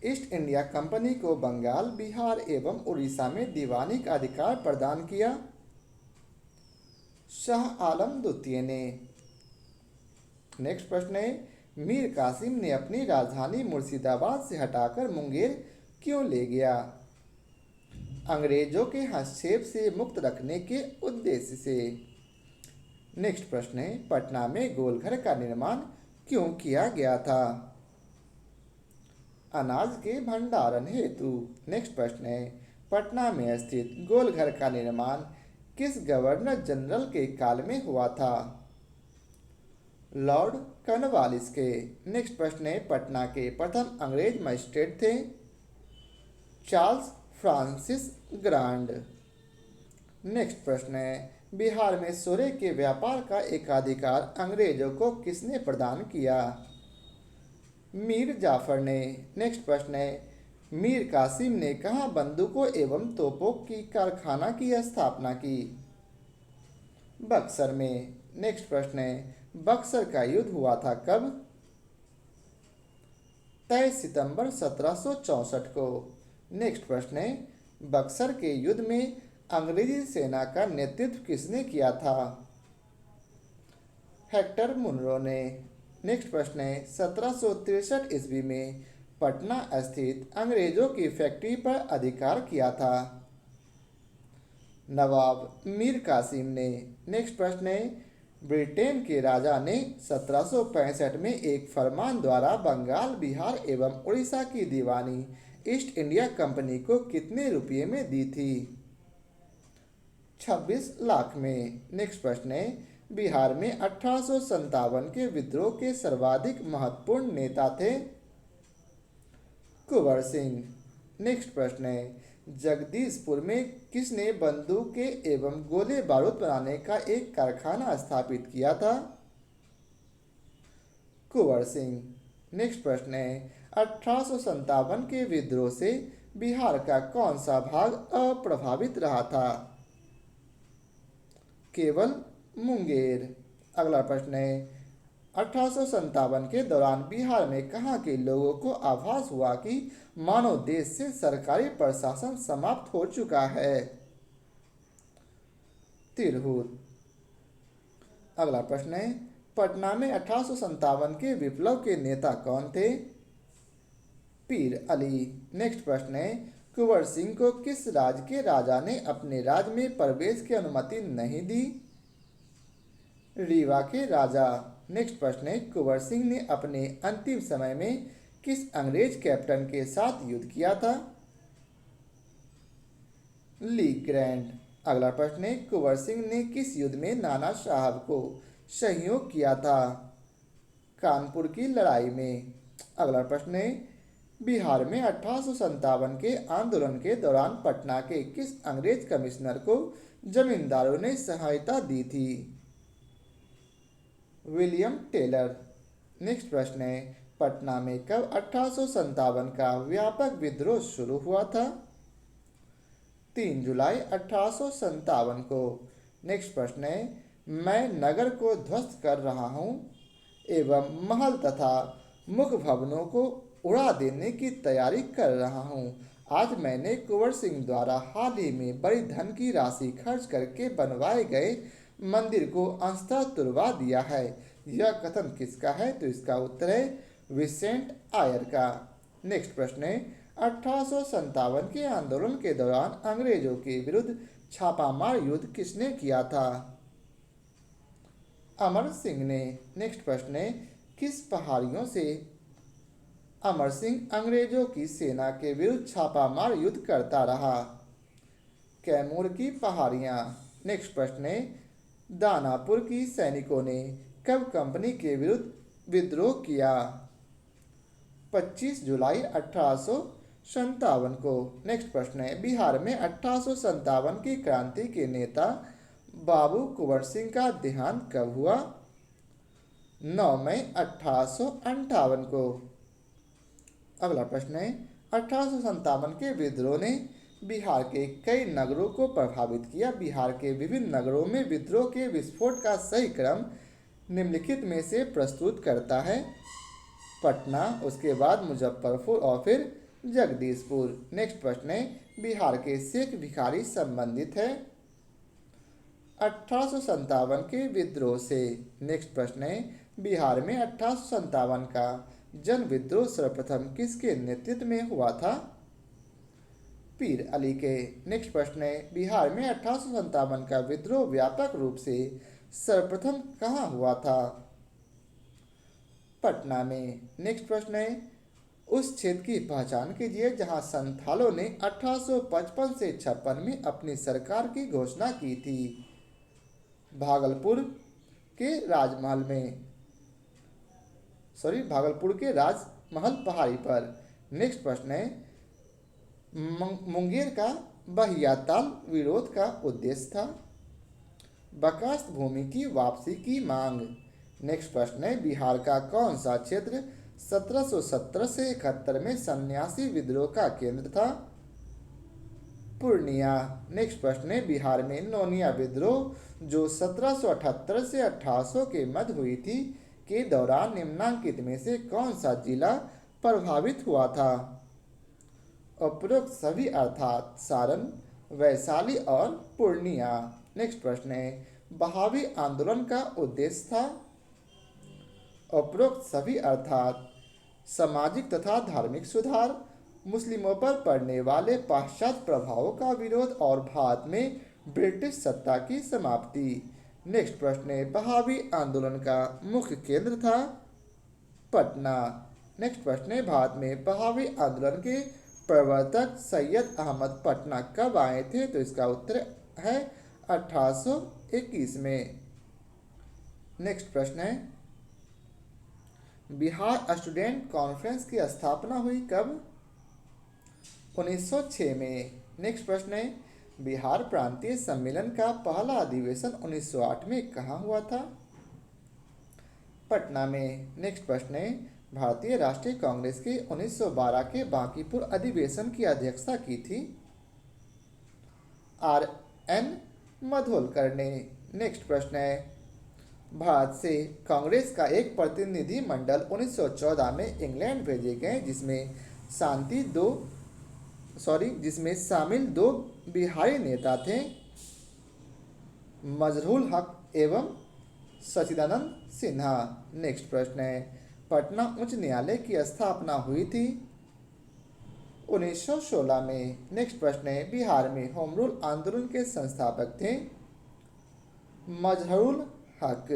ईस्ट इंडिया कंपनी को बंगाल, बिहार एवं उड़ीसा में दीवानी का अधिकार प्रदान किया शाह आलम द्वितीय ने। नेक्स्ट प्रश्न है, मीर कासिम ने अपनी राजधानी मुर्शिदाबाद से हटाकर मुंगेर क्यों ले गया। अंग्रेजों के हस्तक्षेप से मुक्त रखने के उद्देश्य से। नेक्स्ट प्रश्न है, पटना में गोलघर का निर्माण क्यों किया गया था। अनाज के भंडारण हेतु। नेक्स्ट प्रश्न है, पटना में स्थित गोलघर का निर्माण किस गवर्नर जनरल के काल में हुआ था। लॉर्ड कॉर्नवालिस के। नेक्स्ट प्रश्न है, पटना के प्रथम अंग्रेज मजिस्ट्रेट थे चार्ल्स फ्रांसिस ग्रांड। नेक्स्ट प्रश्न है, बिहार में सोरे के व्यापार का एकाधिकार अंग्रेजों को किसने प्रदान किया। मीर जाफर ने। नेक्स्ट प्रश्न है, मीर कासिम ने कहाँ बंदूकों एवं तोपों की कारखाना की स्थापना की। बक्सर में। नेक्स्ट प्रश्न है, बक्सर का युद्ध हुआ था कब। 23 सितंबर 1764 को। नेक्स्ट प्रश्न है, बक्सर के युद्ध में अंग्रेजी सेना का नेतृत्व किसने किया था। हेक्टर मुनरो ने। नेक्स्ट प्रश्न है, 1763 ईस्वी में पटना स्थित अंग्रेजों की फैक्ट्री पर अधिकार किया था नवाब मीर कासिम ने। नेक्स्ट प्रश्न है, ब्रिटेन के राजा ने 1765 में एक फरमान द्वारा बंगाल, बिहार एवं उड़ीसा की दीवानी ईस्ट इंडिया कंपनी को कितने रुपये में दी थी। 26 लाख में। नेक्स्ट प्रश्न है, बिहार में 1857 के विद्रोह के सर्वाधिक महत्वपूर्ण नेता थे कुंवर सिंह। नेक्स्ट प्रश्न है, जगदीशपुर में किसने बंदूकें एवं गोले बारूद बनाने का एक कारखाना स्थापित किया था। कुंवर सिंह। नेक्स्ट प्रश्न है, 1857 के विद्रोह से बिहार का कौन सा भाग अप्रभावित रहा था। केवल मुंगेर। अगला प्रश्न है, 1857 के दौरान बिहार में कहाँ के लोगों को आभास हुआ कि मानव देश से सरकारी प्रशासन समाप्त हो चुका है। तिरहुत। अगला प्रश्न है, पटना में 1857 के विप्लव के नेता कौन थे। पीर अली। नेक्स्ट प्रश्न है, कुंवर सिंह को किस राज्य के राजा ने अपने राज्य में प्रवेश की अनुमति नहीं दी। रीवा के राजा। नेक्स्ट प्रश्न है, कुंवर सिंह ने अपने अंतिम समय में किस अंग्रेज कैप्टन के साथ युद्ध किया था। Lee Grant. अगला प्रश्न है, कुंवर सिंह ने किस युद्ध में नाना साहब को सहयोग किया था? कानपुर की लड़ाई में। अगला प्रश्न है, बिहार में 1857 के आंदोलन के दौरान पटना के किस अंग्रेज कमिश्नर को जमींदारों ने सहायता दी थी? William Taylor. नेक्स्ट प्रश्न है, पटना में कब 1857 का व्यापक विद्रोह शुरू हुआ था? 3 जुलाई 1857 को। नेक्स्ट प्रश्न है, मैं नगर को ध्वस्त कर रहा हूँ एवं महल तथा मुख्य भवनों को उड़ा देने की तैयारी कर रहा हूँ। आज मैंने कुंवर सिंह द्वारा हाल ही में बड़ी धन की राशि खर्च करके बनवाए गए मंदिर को अंशतः तुड़वा दिया है। यह कथन किसका है? तो इसका उत्तर है विसेंट आयर का। नेक्स्ट प्रश्न है, 1857 के आंदोलन के दौरान अंग्रेजों के विरुद्ध छापामार युद्ध किसने किया था? अमर सिंह ने। नेक्स्ट प्रश्न है, किस पहाड़ियों से अमर सिंह अंग्रेजों की सेना के विरुद्ध छापामार युद्ध करता रहा? कैमूर की पहाड़ियाँ। नेक्स्ट प्रश्न है, दानापुर की सैनिकों ने कब कंपनी के विरुद्ध विद्रोह किया? 25 जुलाई 1857 को। नेक्स्ट प्रश्न है, बिहार में 1857 की क्रांति के नेता बाबू कुंवर सिंह का देहांत कब हुआ? 9 मई 1858 को। अगला प्रश्न है, 1857 के विद्रोह ने बिहार के कई नगरों को प्रभावित किया। बिहार के विभिन्न नगरों में विद्रोह के विस्फोट का सही क्रम निम्नलिखित में से प्रस्तुत करता है? पटना, उसके बाद मुजफ्फरपुर और फिर जगदीशपुर। नेक्स्ट प्रश्न है, बिहार के शेख भिखारी संबंधित है 1857 के विद्रोह से। नेक्स्ट प्रश्न है, बिहार में 1857 का जन विद्रोह सर्वप्रथम किसके नेतृत्व में हुआ था? पीर अली के। नेक्स्ट प्रश्न है, बिहार में 1857 का विद्रोह व्यापक रूप से सर्वप्रथम कहाँ हुआ था? पटना में। नेक्स्ट प्रश्न है, उस क्षेत्र की पहचान कीजिए जहां संथालों ने 1855 से 56 में अपनी सरकार की घोषणा की थी। भागलपुर के राजमहल में, भागलपुर के राजमहल पहाड़ी पर। नेक्स्ट प्रश्न है, मुंगेर का बहियाताल विरोध का उद्देश्य था? बर्खास्त भूमि की वापसी की मांग। नेक्स्ट प्रश्न है, बिहार का कौन सा क्षेत्र 1770 से 71 में सन्यासी विद्रोह का केंद्र था? पूर्णिया। नेक्स्ट प्रश्न है, बिहार में नौनिया विद्रोह जो 1778 से 1800 के मध्य हुई थी के दौरान निम्नांकित में से कौन सा जिला प्रभावित हुआ था? उपरोक्त सभी अर्थात सारण, वैशाली और पूर्णिया। नेक्स्ट प्रश्न है, बहावी आंदोलन का उद्देश्य था? उपरोक्त सभी अर्थात सामाजिक तथा धार्मिक सुधार, मुस्लिमों पर पड़ने वाले पाश्चात्य प्रभावों का विरोध और भारत में ब्रिटिश सत्ता की समाप्ति। नेक्स्ट प्रश्न है, बहावी आंदोलन का मुख्य केंद्र था? पटना। नेक्स्ट प्रश्न है, भारत में बहावी आंदोलन के प्रवर्तक सैयद अहमद पटना कब आए थे? तो इसका उत्तर है 1821 में। नेक्स्ट प्रश्न है, बिहार स्टूडेंट कॉन्फ्रेंस की स्थापना हुई कब? 1906 में। नेक्स्ट प्रश्न है, बिहार प्रांतीय सम्मेलन का पहला अधिवेशन 1908 में कहाँ हुआ था? पटना में। नेक्स्ट प्रश्न है, भारतीय राष्ट्रीय कांग्रेस के 1912 के बांकीपुर अधिवेशन की अध्यक्षता की थी? R.N. मधोलकर ने। नेक्स्ट प्रश्न है, भारत से कांग्रेस का एक प्रतिनिधि मंडल 1914 में इंग्लैंड भेजे गए जिसमें शामिल दो बिहारी नेता थे, मजहरूल हक एवं सचिदानंद सिन्हा। नेक्स्ट प्रश्न है, पटना उच्च न्यायालय की स्थापना हुई थी? 1916 में। नेक्स्ट प्रश्न है, बिहार में होम रूल आंदोलन के संस्थापक थे? मजहरूल हक।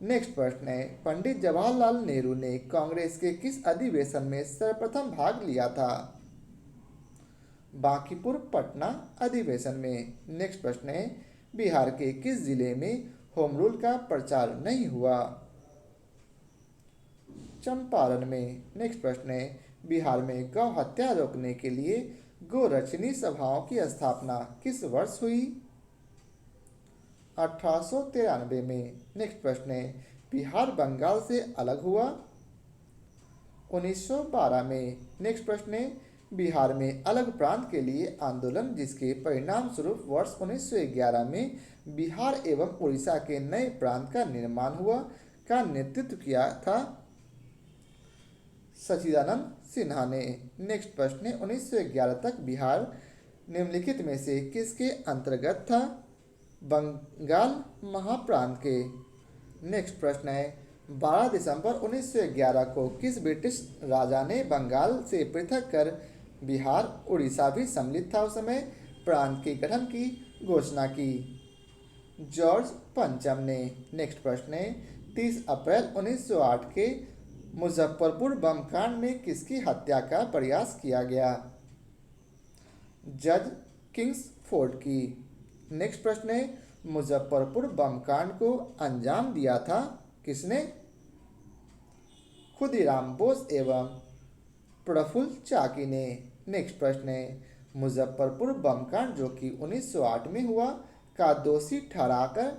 नेक्स्ट प्रश्न है, पंडित जवाहरलाल नेहरू ने कांग्रेस के किस अधिवेशन में सर्वप्रथम भाग लिया था? बांकीपुर पटना अधिवेशन में। नेक्स्ट प्रश्न है, बिहार के किस जिले में होम रूल का प्रचार नहीं हुआ। चंपारण में नेक्स्ट प्रश्न है, बिहार में गौ हत्या रोकने के लिए गोरक्षिणी सभाओं की स्थापना किस वर्ष हुई? 1893 में। नेक्स्ट प्रश्न है, बिहार बंगाल से अलग हुआ? 1912 में। नेक्स्ट प्रश्न है, बिहार में अलग प्रांत के लिए आंदोलन जिसके परिणाम स्वरूप वर्ष 1911 में बिहार एवं उड़ीसा के नए प्रांत का निर्माण हुआ का नेतृत्व किया था? सच्चिदानंद सिन्हा ने। नेक्स्ट प्रश्न है, 1911 तक बिहार निम्नलिखित में से किसके अंतर्गत था? बंगाल महाप्रांत के। नेक्स्ट प्रश्न है, 12 दिसंबर 1911 को किस ब्रिटिश राजा ने बंगाल से पृथक कर बिहार उड़ीसा भी सम्मिलित था उस समय प्रांत के गठन की घोषणा की? जॉर्ज पंचम ने। नेक्स्ट प्रश्न है, 30 अप्रैल 1908 के मुजफ्फरपुर बम कांड में किसकी हत्या का प्रयास किया गया? जज किंग्सफोर्ड की। नेक्स्ट प्रश्न है, मुजफ्फरपुर बम कांड को अंजाम दिया था किसने? खुदीराम बोस एवं प्रफुल्ल चाकी ने। नेक्स्ट प्रश्न है, मुजफ्फरपुर बम कांड जो कि 1908 में हुआ का दोषी ठहराकर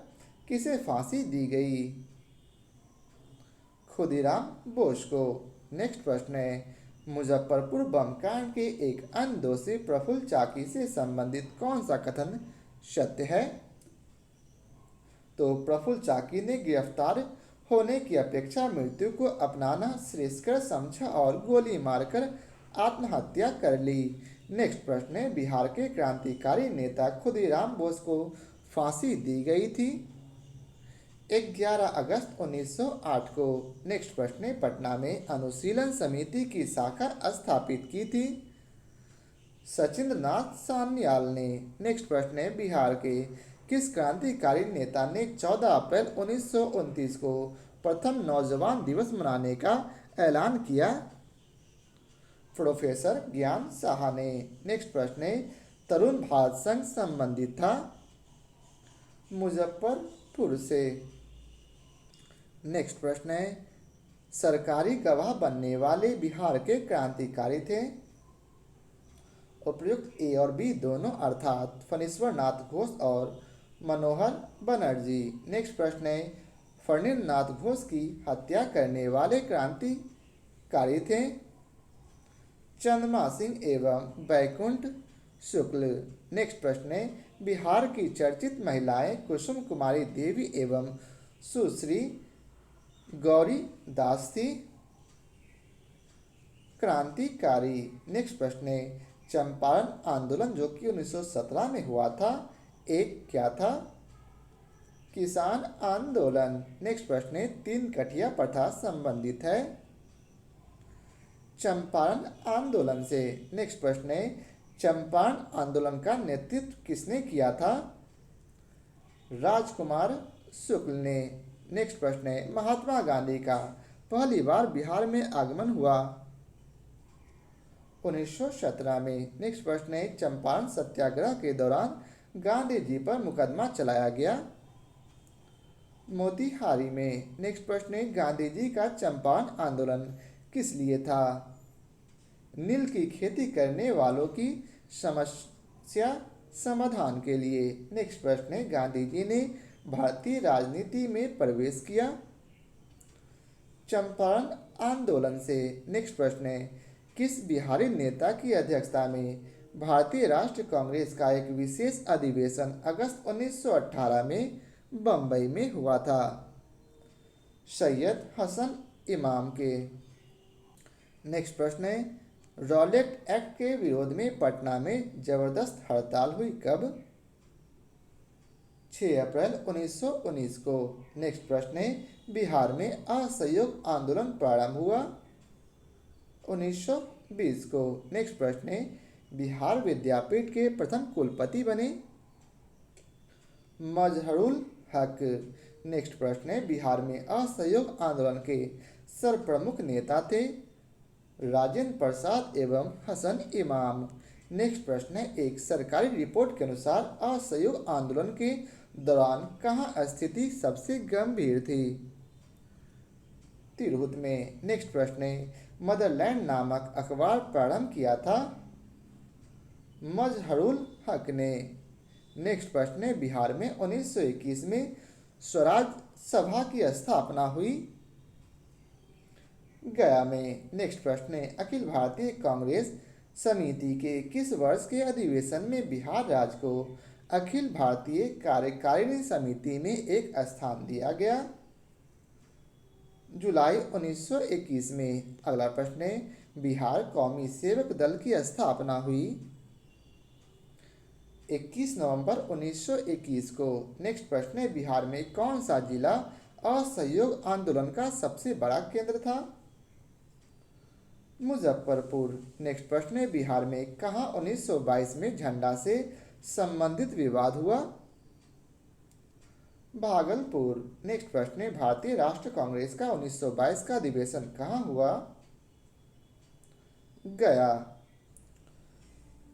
किसे फांसी दी गई? खुदीराम बोस को। नेक्स्ट प्रश्न है, मुजफ्फरपुर बम कांड के एक अन्य दोषी प्रफुल्ल चाकी से संबंधित कौन सा कथन सत्य है? तो प्रफुल्ल चाकी ने गिरफ्तार होने की अपेक्षा मृत्यु को अपनाना श्रेयस्कर समझा और गोली मारकर आत्महत्या कर ली। नेक्स्ट प्रश्न है, बिहार के क्रांतिकारी नेता खुदीराम बोस को फांसी दी गई थी 11 अगस्त 1908 को। नेक्स्ट प्रश्न है, पटना में अनुशीलन समिति की शाखा स्थापित की थी सचिंद्र नाथ सान्याल ने। नेक्स्ट प्रश्न है, बिहार के किस क्रांतिकारी नेता ने 14 अप्रैल 1929 को प्रथम नौजवान दिवस मनाने का ऐलान किया? प्रोफेसर ज्ञान साहा ने। नेक्स्ट प्रश्न है, तरुण भारत संघ संबंधित था मुजफ्फरपुर से। नेक्स्ट प्रश्न है, सरकारी गवाह बनने वाले बिहार के क्रांतिकारी थे? उपयुक्त ए और बी दोनों अर्थात फणीश्वर नाथ घोष और मनोहर बनर्जी। नेक्स्ट प्रश्न है, फणींद्र नाथ घोष की हत्या करने वाले क्रांतिकारी थे चंद्रमा सिंह एवं बैकुंठ शुक्ल। नेक्स्ट प्रश्न है, बिहार की चर्चित महिलाएं कुसुम कुमारी देवी एवं सुश्री गौरी दास थी क्रांतिकारी। नेक्स्ट प्रश्न है, चंपारण आंदोलन जो कि 1917 में हुआ था एक क्या था? किसान आंदोलन। नेक्स्ट प्रश्न है, तीन कठिया प्रथा संबंधित है चंपारण आंदोलन से। नेक्स्ट प्रश्न है, चंपारण आंदोलन का नेतृत्व किसने किया था? राजकुमार शुक्ल ने। नेक्स्ट प्रश्न है, महात्मा गांधी का पहली बार बिहार में आगमन हुआ 1917 में। नेक्स्ट प्रश्न है, चंपारण सत्याग्रह के दौरान गांधी जी पर मुकदमा चलाया गया मोतिहारी में। नेक्स्ट प्रश्न है, गांधी जी का चंपारण आंदोलन किस लिए था? नील की खेती करने वालों की समस्या समाधान के लिए। नेक्स्ट प्रश्न है, गांधी जी ने भारतीय राजनीति में प्रवेश किया चंपारण आंदोलन से। नेक्स्ट प्रश्न है, किस बिहारी नेता की अध्यक्षता में भारतीय राष्ट्र कांग्रेस का एक विशेष अधिवेशन अगस्त 1918 में बम्बई में हुआ था? सैयद हसन इमाम के। नेक्स्ट प्रश्न है, रॉलेट एक्ट के विरोध में पटना में जबरदस्त हड़ताल हुई कब? 6 अप्रैल 1919 को। नेक्स्ट प्रश्न है, बिहार में असहयोग आंदोलन प्रारंभ हुआ 1920 को। नेक्स्ट प्रश्न है, बिहार विद्यापीठ के प्रथम कुलपति बने मजहरुल हक। नेक्स्ट प्रश्न है, बिहार में असहयोग आंदोलन के सर्वप्रमुख नेता थे राजेंद्र प्रसाद एवं हसन इमाम। नेक्स्ट प्रश्न है, एक सरकारी रिपोर्ट के अनुसार असहयोग आंदोलन के दौरान कहाँ स्थिति सबसे गंभीर थी? तिरहुत में। नेक्स्ट प्रश्न है, मदरलैंड नामक अखबार प्रारंभ किया था? मजहरुल हक ने। नेक्स्ट प्रश्न है, बिहार में 1921 में स्वराज सभा की स्थापना हुई? गया में। नेक्स्ट प्रश्न है, अखिल भारतीय कांग्रेस समिति के किस वर्ष के अधिवेशन में बिहार राज्य को अखिल भारतीय कार्यकारिणी समिति में एक स्थान दिया गया? जुलाई 1921 में। अगला प्रश्न है, बिहार कौमी सेवक दल की स्थापना हुई? 21 नवंबर 1921 को। नेक्स्ट प्रश्न है, बिहार में कौन सा जिला असहयोग आंदोलन का सबसे बड़ा केंद्र था? मुजफ्फरपुर। नेक्स्ट प्रश्न है, बिहार में कहाँ 1922 में झंडा से संबंधित विवाद हुआ? भागलपुर। नेक्स्ट प्रश्न है, भारतीय राष्ट्रीय कांग्रेस का 1922 का अधिवेशन कहाँ हुआ? गया।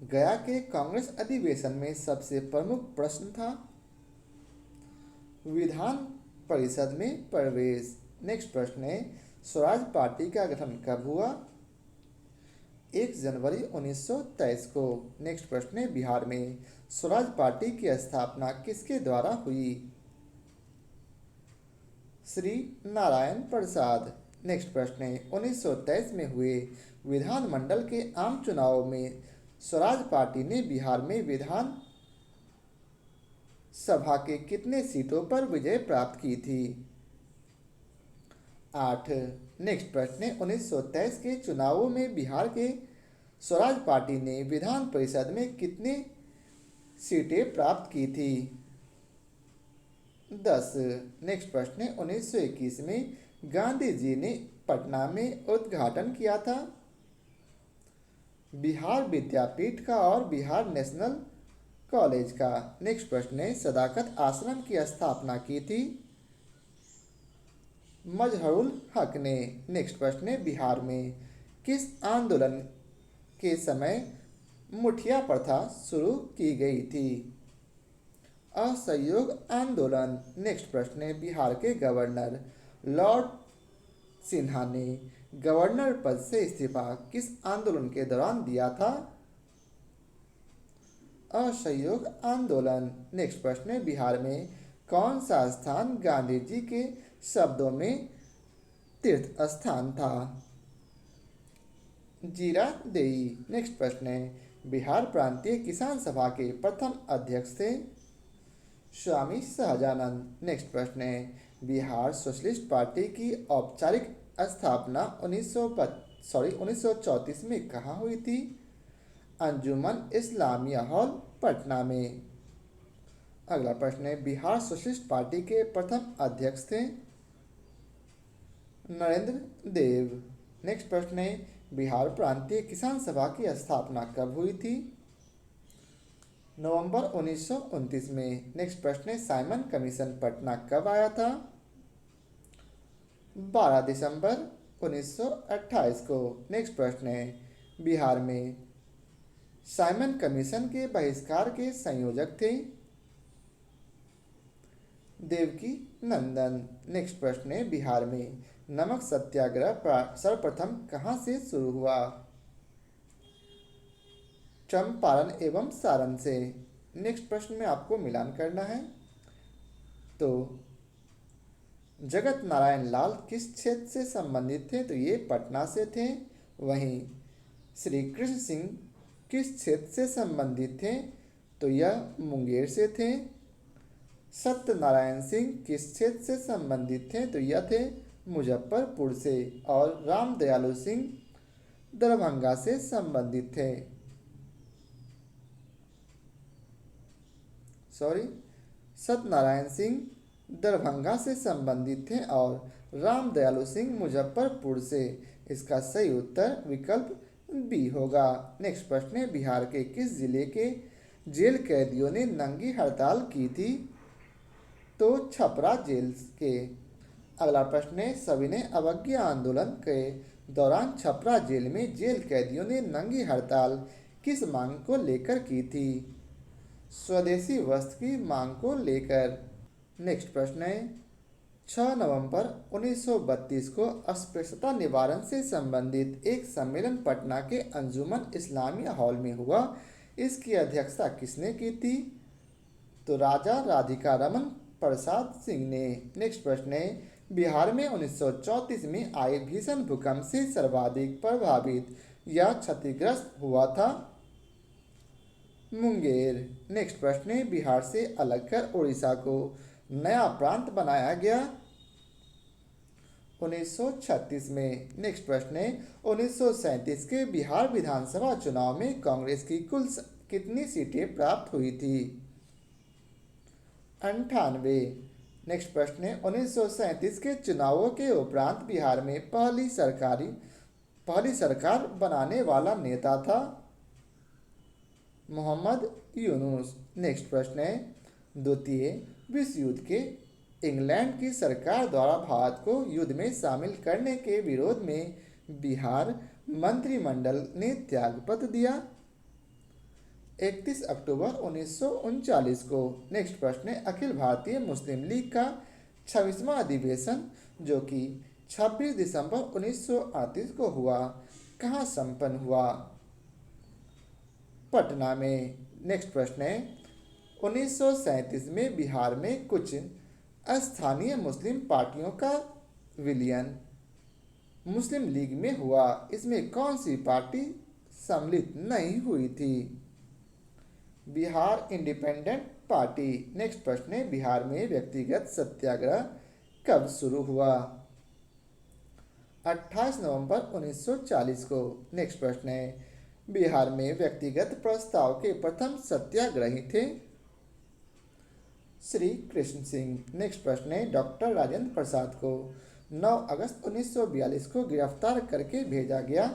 गया के कांग्रेस अधिवेशन में सबसे प्रमुख प्रश्न था विधान परिषद में प्रवेश। नेक्स्ट प्रश्न है, स्वराज पार्टी का गठन कब हुआ? 1 जनवरी 1923 को। नेक्स्ट प्रश्न है, बिहार में स्वराज पार्टी की स्थापना किसके द्वारा हुई? श्री नारायण प्रसाद। नेक्स्ट प्रश्न है, 1923 में हुए विधानमंडल के आम चुनाव में स्वराज पार्टी ने बिहार में विधान सभा के कितने सीटों पर विजय प्राप्त की थी? 8। नेक्स्ट प्रश्न है, 1923 के चुनावों में बिहार के स्वराज पार्टी ने विधान परिषद में कितने सीटें प्राप्त की थी? 10। नेक्स्ट प्रश्न है, 1921 में गांधी जी ने पटना में उद्घाटन किया था बिहार विद्यापीठ का और बिहार नेशनल कॉलेज का। नेक्स्ट प्रश्न है, सदाकत आश्रम की स्थापना की थी? मजहरुल हक ने। नेक्स्ट प्रश्न है, बिहार में किस आंदोलन के समय मुठिया प्रथा शुरू की गई थी? असहयोग आंदोलन। नेक्स्ट प्रश्न है, बिहार के गवर्नर लॉर्ड सिन्हा ने गवर्नर पद से इस्तीफा किस आंदोलन के दौरान दिया था? असहयोग आंदोलन। नेक्स्ट प्रश्न है, बिहार में कौन सा स्थान गांधी जी के शब्दों में तीर्थ स्थान था? जीरादेई। नेक्स्ट प्रश्न है, बिहार प्रांतीय किसान सभा के प्रथम अध्यक्ष थे? स्वामी सहजानंद। नेक्स्ट प्रश्न है, बिहार सोशलिस्ट पार्टी की औपचारिक स्थापना 1934 में कहाँ हुई थी? अंजुमन इस्लामिया हॉल पटना में। अगला प्रश्न है, बिहार सोशलिस्ट पार्टी के प्रथम अध्यक्ष थे? नरेंद्र देव। नेक्स्ट प्रश्न है, बिहार प्रांतीय किसान सभा की स्थापना कब हुई थी? नवंबर 1929 में। नेक्स्ट प्रश्न है, साइमन कमीशन पटना कब आया था? 12 दिसंबर 1928 को। नेक्स्ट प्रश्न है, बिहार में साइमन कमीशन के बहिष्कार के संयोजक थे? देवकी नंदन। नेक्स्ट प्रश्न है, बिहार में नमक सत्याग्रह सर्वप्रथम कहाँ से शुरू हुआ? चंपारण एवं सारण से। नेक्स्ट प्रश्न में आपको मिलान करना है। तो जगत नारायण लाल किस क्षेत्र से संबंधित थे? तो ये पटना से थे। वहीं श्री कृष्ण सिंह किस क्षेत्र से संबंधित थे? तो यह मुंगेर से थे। सत्यनारायण सिंह किस क्षेत्र से संबंधित थे? तो यह थे मुजफ्फरपुर से। और राम दयालु सिंह दरभंगा से संबंधित थे। सत्यनारायण सिंह दरभंगा से संबंधित थे और राम दयालु सिंह मुजफ्फरपुर से। इसका सही उत्तर विकल्प बी होगा। नेक्स्ट प्रश्न है, बिहार के किस जिले के जेल कैदियों ने नंगी हड़ताल की थी? तो छपरा जेल के। अगला प्रश्न है, सविनय अवज्ञा आंदोलन के दौरान छपरा जेल में जेल कैदियों ने नंगी हड़ताल किस मांग को लेकर की थी? स्वदेशी वस्त्र की मांग को लेकर। नेक्स्ट प्रश्न है, 6 नवंबर 1932 को अस्पृश्यता निवारण से संबंधित एक सम्मेलन पटना के अंजुमन इस्लामिया हॉल में हुआ। इसकी अध्यक्षता किसने की थी? तो राजा राधिका रमन प्रसाद सिंह ने। नेक्स्ट प्रश्न है, बिहार में 1934 में आए भीषण भूकंप से सर्वाधिक प्रभावित या क्षतिग्रस्त हुआ था? मुंगेर। नेक्स्ट प्रश्न है, बिहार से अलग कर उड़ीसा को नया प्रांत बनाया गया? 1936 में। नेक्स्ट प्रश्न है, 1937 के बिहार विधानसभा चुनाव में कांग्रेस की कुल कितनी सीटें प्राप्त हुई थी? 98। नेक्स्ट प्रश्न है, 1937 के चुनावों के उपरांत बिहार में पहली सरकार बनाने वाला नेता था? मोहम्मद यूनुस। नेक्स्ट प्रश्न है, द्वितीय विश्व युद्ध के इंग्लैंड की सरकार द्वारा भारत को युद्ध में शामिल करने के विरोध में बिहार मंत्रिमंडल ने त्यागपत्र दिया? 31 अक्टूबर 1939 को। नेक्स्ट प्रश्न है, अखिल भारतीय मुस्लिम लीग का 26वां अधिवेशन जो कि 26 दिसंबर 1938 को हुआ, कहाँ संपन्न हुआ? पटना में। नेक्स्ट प्रश्न है, 1937 में बिहार में कुछ स्थानीय मुस्लिम पार्टियों का विलयन मुस्लिम लीग में हुआ। इसमें कौन सी पार्टी सम्मिलित नहीं हुई थी? Bihar independent party. नेक्स्ट प्रश्न है, बिहार में व्यक्तिगत सत्याग्रह कब शुरू हुआ? 28 नवंबर 1940 को। नेक्स्ट प्रश्न है, बिहार में व्यक्तिगत प्रस्ताव के प्रथम सत्याग्रही थे? श्री कृष्ण सिंह। नेक्स्ट प्रश्न है, डॉक्टर राजेंद्र प्रसाद को 9 अगस्त 1942 को गिरफ्तार करके भेजा गया?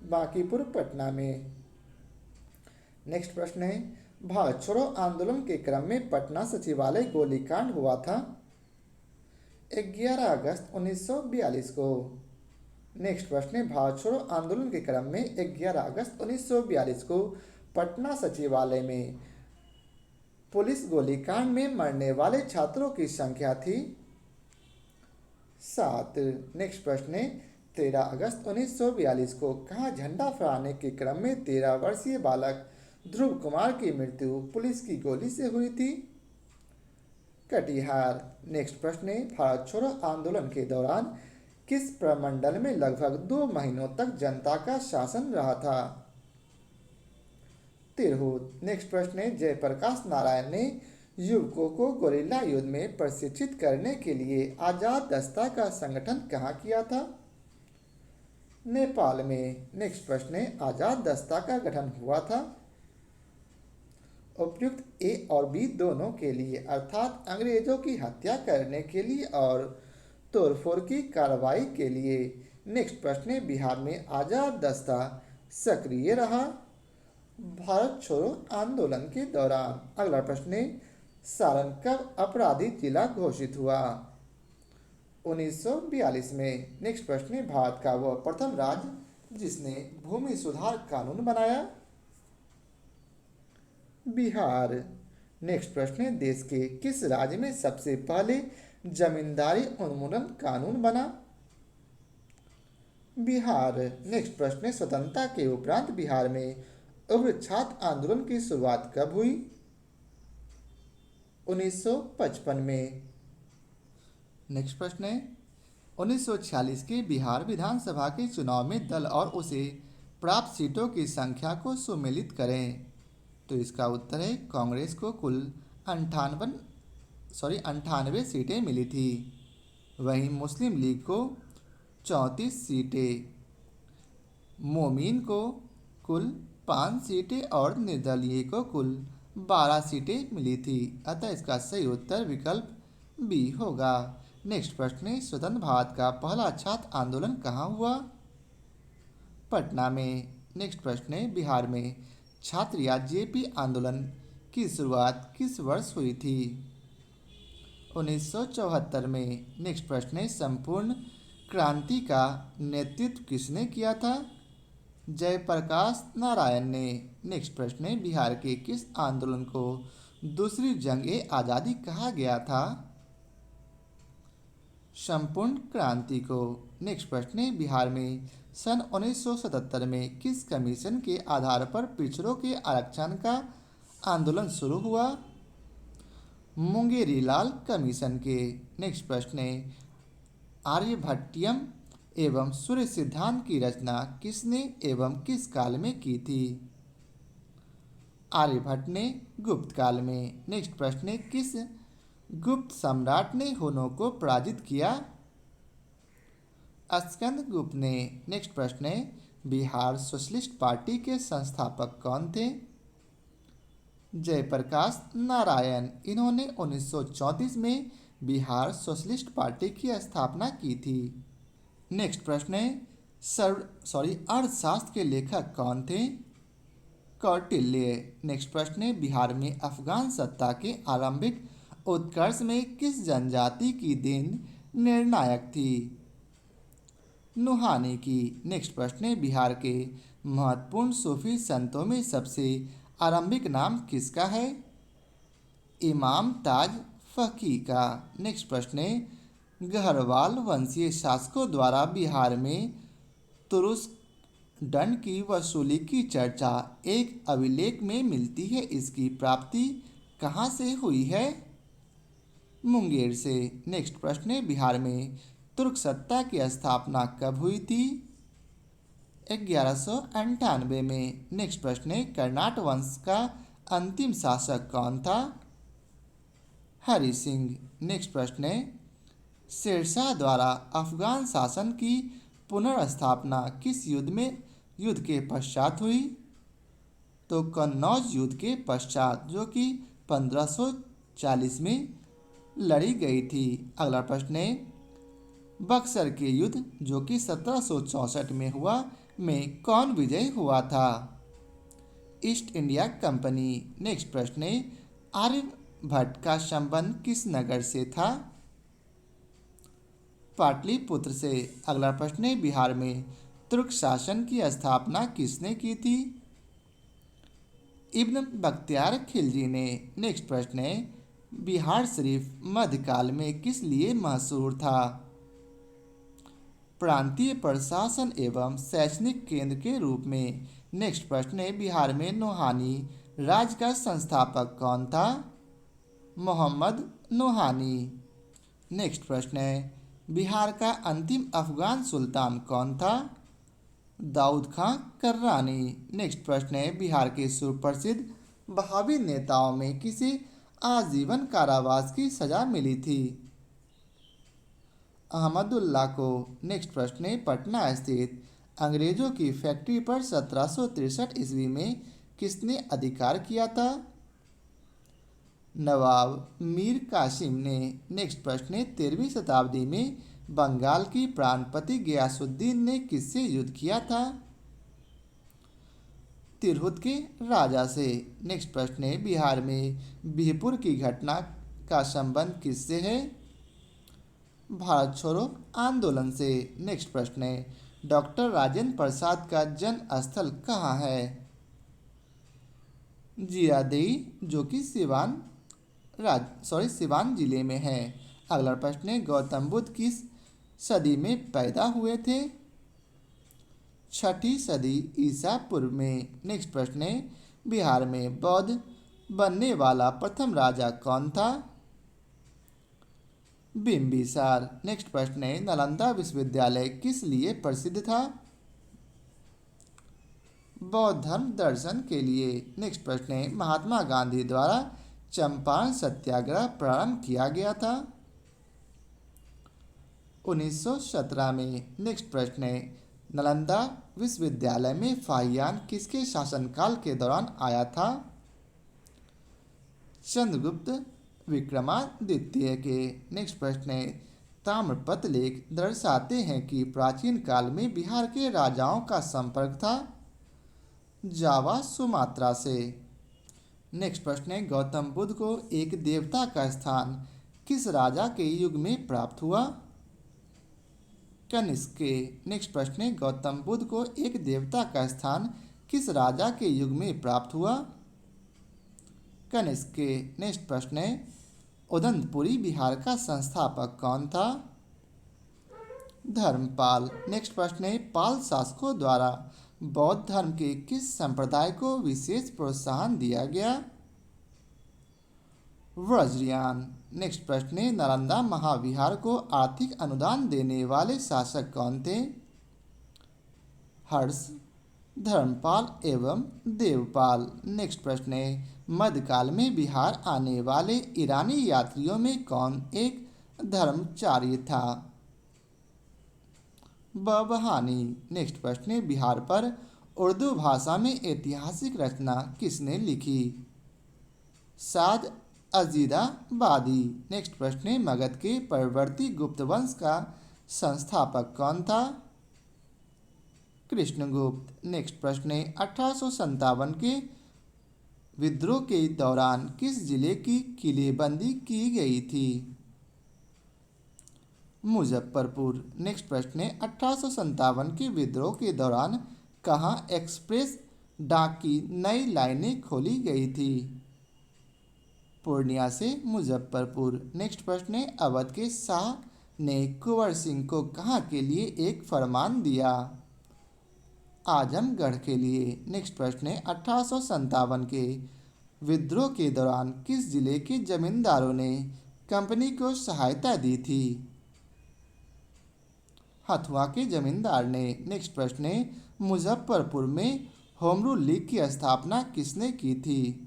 बांकीपुर पटना में। नेक्स्ट प्रश्न है, भारत छोड़ो आंदोलन के क्रम में पटना सचिवालय गोलीकांड हुआ था? 11 अगस्त 1942 को। नेक्स्ट प्रश्न है, भारत छोड़ो आंदोलन के क्रम में 11 अगस्त 1942 को पटना सचिवालय में पुलिस गोलीकांड में मरने वाले छात्रों की संख्या थी? 7। नेक्स्ट प्रश्न है, 13 अगस्त 1942 को कहाँ झंडा फहराने के क्रम में 13 वर्षीय बालक ध्रुव कुमार की मृत्यु पुलिस की गोली से हुई थी? कटिहार। नेक्स्ट प्रश्न है, भारत छोड़ो आंदोलन के दौरान किस प्रमंडल में लगभग 2 महीनों तक जनता का शासन रहा था? तिरहुत। नेक्स्ट प्रश्न है, जयप्रकाश नारायण ने युवकों को गोरिल्ला युद्ध में प्रशिक्षित करने के लिए आजाद दस्ता का संगठन कहाँ किया था? नेपाल में। नेक्स्ट प्रश्न है, आजाद दस्ता का गठन हुआ था? उपयुक्त ए और बी दोनों के लिए, अर्थात अंग्रेजों की हत्या करने के लिए और तोड़फोड़ की कार्रवाई के लिए। नेक्स्ट प्रश्न है, बिहार में आजाद दस्ता सक्रिय रहा? भारत छोड़ो आंदोलन के दौरान। अगला प्रश्न है, सारण कब अपराधिक जिला घोषित हुआ? 1942 में। नेक्स्ट प्रश्न है, भारत का वह प्रथम राज्य जिसने भूमि सुधार कानून बनाया? बिहार। नेक्स्ट प्रश्न है, देश के किस राज्य में सबसे पहले जमींदारी उन्मूलन कानून बना? बिहार। नेक्स्ट प्रश्न है, स्वतंत्रता के उपरांत बिहार में उग्र छात्र आंदोलन की शुरुआत कब हुई? 1955 में। नेक्स्ट प्रश्न है, 1946 के बिहार विधानसभा के चुनाव में दल और उसे प्राप्त सीटों की संख्या को सुमेलित करें। तो इसका उत्तर है, कांग्रेस को कुल 98 सीटें मिली थी। वहीं मुस्लिम लीग को 34 सीटें, मोमीन को कुल 5 सीटें और निर्दलीय को कुल 12 सीटें मिली थी। अतः इसका सही उत्तर विकल्प बी होगा। नेक्स्ट प्रश्न है, स्वतंत्र भारत का पहला छात्र आंदोलन कहाँ हुआ? पटना में। नेक्स्ट प्रश्न है, बिहार में छात्र या जेपी आंदोलन की शुरुआत किस वर्ष हुई थी? 1974 में। नेक्स्ट प्रश्न है, संपूर्ण क्रांति का नेतृत्व किसने किया था? जयप्रकाश नारायण ने। नेक्स्ट प्रश्न है, बिहार के किस आंदोलन को दूसरी जंग आज़ादी कहा गया था? संपूर्ण क्रांति को। नेक्स्ट प्रश्न है, बिहार में सन 1977 में किस कमीशन के आधार पर पिछड़ों के आरक्षण का आंदोलन शुरू हुआ? मुंगेरीलाल कमीशन के। नेक्स्ट प्रश्न है, आर्यभट्टियम एवं सूर्य सिद्धांत की रचना किसने एवं किस काल में की थी? आर्यभट्ट ने गुप्त काल में। नेक्स्ट प्रश्न है, किस गुप्त सम्राट ने हुनों को पराजित किया? स्कंदगुप्त ने। नेक्स्ट प्रश्न है, बिहार सोशलिस्ट पार्टी के संस्थापक कौन थे? जयप्रकाश नारायण। इन्होंने 1934 में बिहार सोशलिस्ट पार्टी की स्थापना की थी। नेक्स्ट प्रश्न है, अर्थशास्त्र के लेखक कौन थे? कौटिल्य। नेक्स्ट प्रश्न है, बिहार में अफगान सत्ता के आरंभिक उत्कर्ष में किस जनजाति की देन निर्णायक थी? नुहानी की। नेक्स्ट प्रश्न है, बिहार के महत्वपूर्ण सूफी संतों में सबसे आरंभिक नाम किसका है? इमाम ताज फकी का। नेक्स्ट प्रश्न है, गहरवाल वंशीय शासकों द्वारा बिहार में तुरुस्क दंड की वसूली की चर्चा एक अभिलेख में मिलती है। इसकी प्राप्ति कहाँ से हुई है? मुंगेर से। नेक्स्ट प्रश्न है, बिहार में तुर्क सत्ता की स्थापना कब हुई थी? 1198 में। नेक्स्ट प्रश्न है, कर्नाट वंश का अंतिम शासक कौन था? हरि सिंह। नेक्स्ट प्रश्न है, शेरशाह द्वारा अफगान शासन की पुनर्स्थापना किस युद्ध के पश्चात हुई? तो कन्नौज युद्ध के पश्चात, जो कि 1540 में लड़ी गई थी। अगला प्रश्न है, बक्सर के युद्ध जो कि 1764 में हुआ में कौन विजयी हुआ था? East India company. नेक्स्ट प्रश्न है, आर्यभट्ट का संबंध किस नगर से था? पाटलिपुत्र से। अगला प्रश्न है, बिहार में तुर्क शासन की स्थापना किसने की थी? इब्न बख्तियार खिलजी ने। नेक्स्ट प्रश्न है, बिहार शरीफ मध्यकाल में किस लिए मशहूर था? प्रांतीय प्रशासन एवं शैक्षणिक केंद्र के रूप में। नेक्स्ट प्रश्न है, बिहार में नोहानी राज का संस्थापक कौन था? मोहम्मद नोहानी। नेक्स्ट प्रश्न है, बिहार का अंतिम अफगान सुल्तान कौन था? दाऊद खां कर्रानी। नेक्स्ट प्रश्न है, बिहार के सुप्रसिद्ध वहाबी नेताओं में किसे आजीवन कारावास की सजा मिली थी? अहमदुल्ला को। नेक्स्ट प्रश्न है, पटना स्थित अंग्रेजों की फैक्ट्री पर 1763 ईस्वी में किसने अधिकार किया था? नवाब मीर कासिम ने। नेक्स्ट प्रश्न है, 13वीं शताब्दी में बंगाल की प्राणपति गयासुद्दीन ने किससे युद्ध किया था? तिरहुत के राजा से। नेक्स्ट प्रश्न है, बिहार में बिहपुर की घटना का संबंध किससे है? भारत छोड़ो आंदोलन से। नेक्स्ट प्रश्न है, डॉक्टर राजेंद्र प्रसाद का जन्म स्थल कहाँ है? जीरादेई, जो कि सिवान जिले में है। अगला प्रश्न है, गौतम बुद्ध किस सदी में पैदा हुए थे? 6ठी सदी ईसा पूर्व में। नेक्स्ट प्रश्न है, बिहार में बौद्ध बनने वाला प्रथम राजा कौन था? बिम्बिसार। नेक्स्ट प्रश्न है, नालंदा विश्वविद्यालय किस लिए प्रसिद्ध था? बौद्ध धर्म दर्शन के लिए। नेक्स्ट प्रश्न है, महात्मा गांधी द्वारा चंपारण सत्याग्रह प्रारंभ किया गया था? 1917 में। नेक्स्ट प्रश्न है, नालंदा विश्वविद्यालय में फाहियान किसके शासनकाल के दौरान आया था? चंद्रगुप्त विक्रमादित्य के। नेक्स्ट प्रश्न है, ताम्रपत्र लेख दर्शाते हैं कि प्राचीन काल में बिहार के राजाओं का संपर्क था जावा सुमात्रा से। नेक्स्ट प्रश्न है, गौतम बुद्ध को एक देवता का स्थान किस राजा के युग में प्राप्त हुआ? कनिष्क के। नेक्स्ट प्रश्न है, गौतम बुद्ध को एक देवता का स्थान किस राजा के युग में प्राप्त हुआ? कनिष्क के। नेक्स्ट प्रश्न है, उदंतपुरी बिहार का संस्थापक कौन था? धर्मपाल। नेक्स्ट प्रश्न है, पाल शासकों द्वारा बौद्ध धर्म के किस संप्रदाय को विशेष प्रोत्साहन दिया गया? वज्रयान। नेक्स्ट प्रश्न है, नालंदा महाविहार को आर्थिक अनुदान देने वाले शासक कौन थे? हर्ष, धर्मपाल एवं देवपाल। नेक्स्ट प्रश्न है, मध्यकाल में बिहार आने वाले ईरानी यात्रियों में कौन एक धर्मचारी था? बबहानी। नेक्स्ट प्रश्न है, बिहार पर उर्दू भाषा में ऐतिहासिक रचना किसने लिखी? साद अजीदाबादी। नेक्स्ट प्रश्न है, मगध के परवर्ती गुप्त वंश का संस्थापक कौन था? कृष्णगुप्त। नेक्स्ट प्रश्न है, 1857 के विद्रोह के दौरान किस जिले की किलेबंदी की गई थी? मुजफ्फरपुर। नेक्स्ट प्रश्न है, 1857 के विद्रोह के दौरान कहाँ एक्सप्रेस डाक की नई लाइनें खोली गई थी? पूर्णिया से मुजफ्फरपुर। नेक्स्ट प्रश्न है, अवध के शाह ने कुंवर सिंह को कहाँ के लिए एक फरमान दिया? आजमगढ़ के लिए। नेक्स्ट प्रश्न है, 1857 के विद्रोह के दौरान किस जिले के जमींदारों ने कंपनी को सहायता दी थी? हथुआ के जमींदार ने। नेक्स्ट प्रश्न है, मुजफ्फरपुर में होमरू लीग की स्थापना किसने की थी?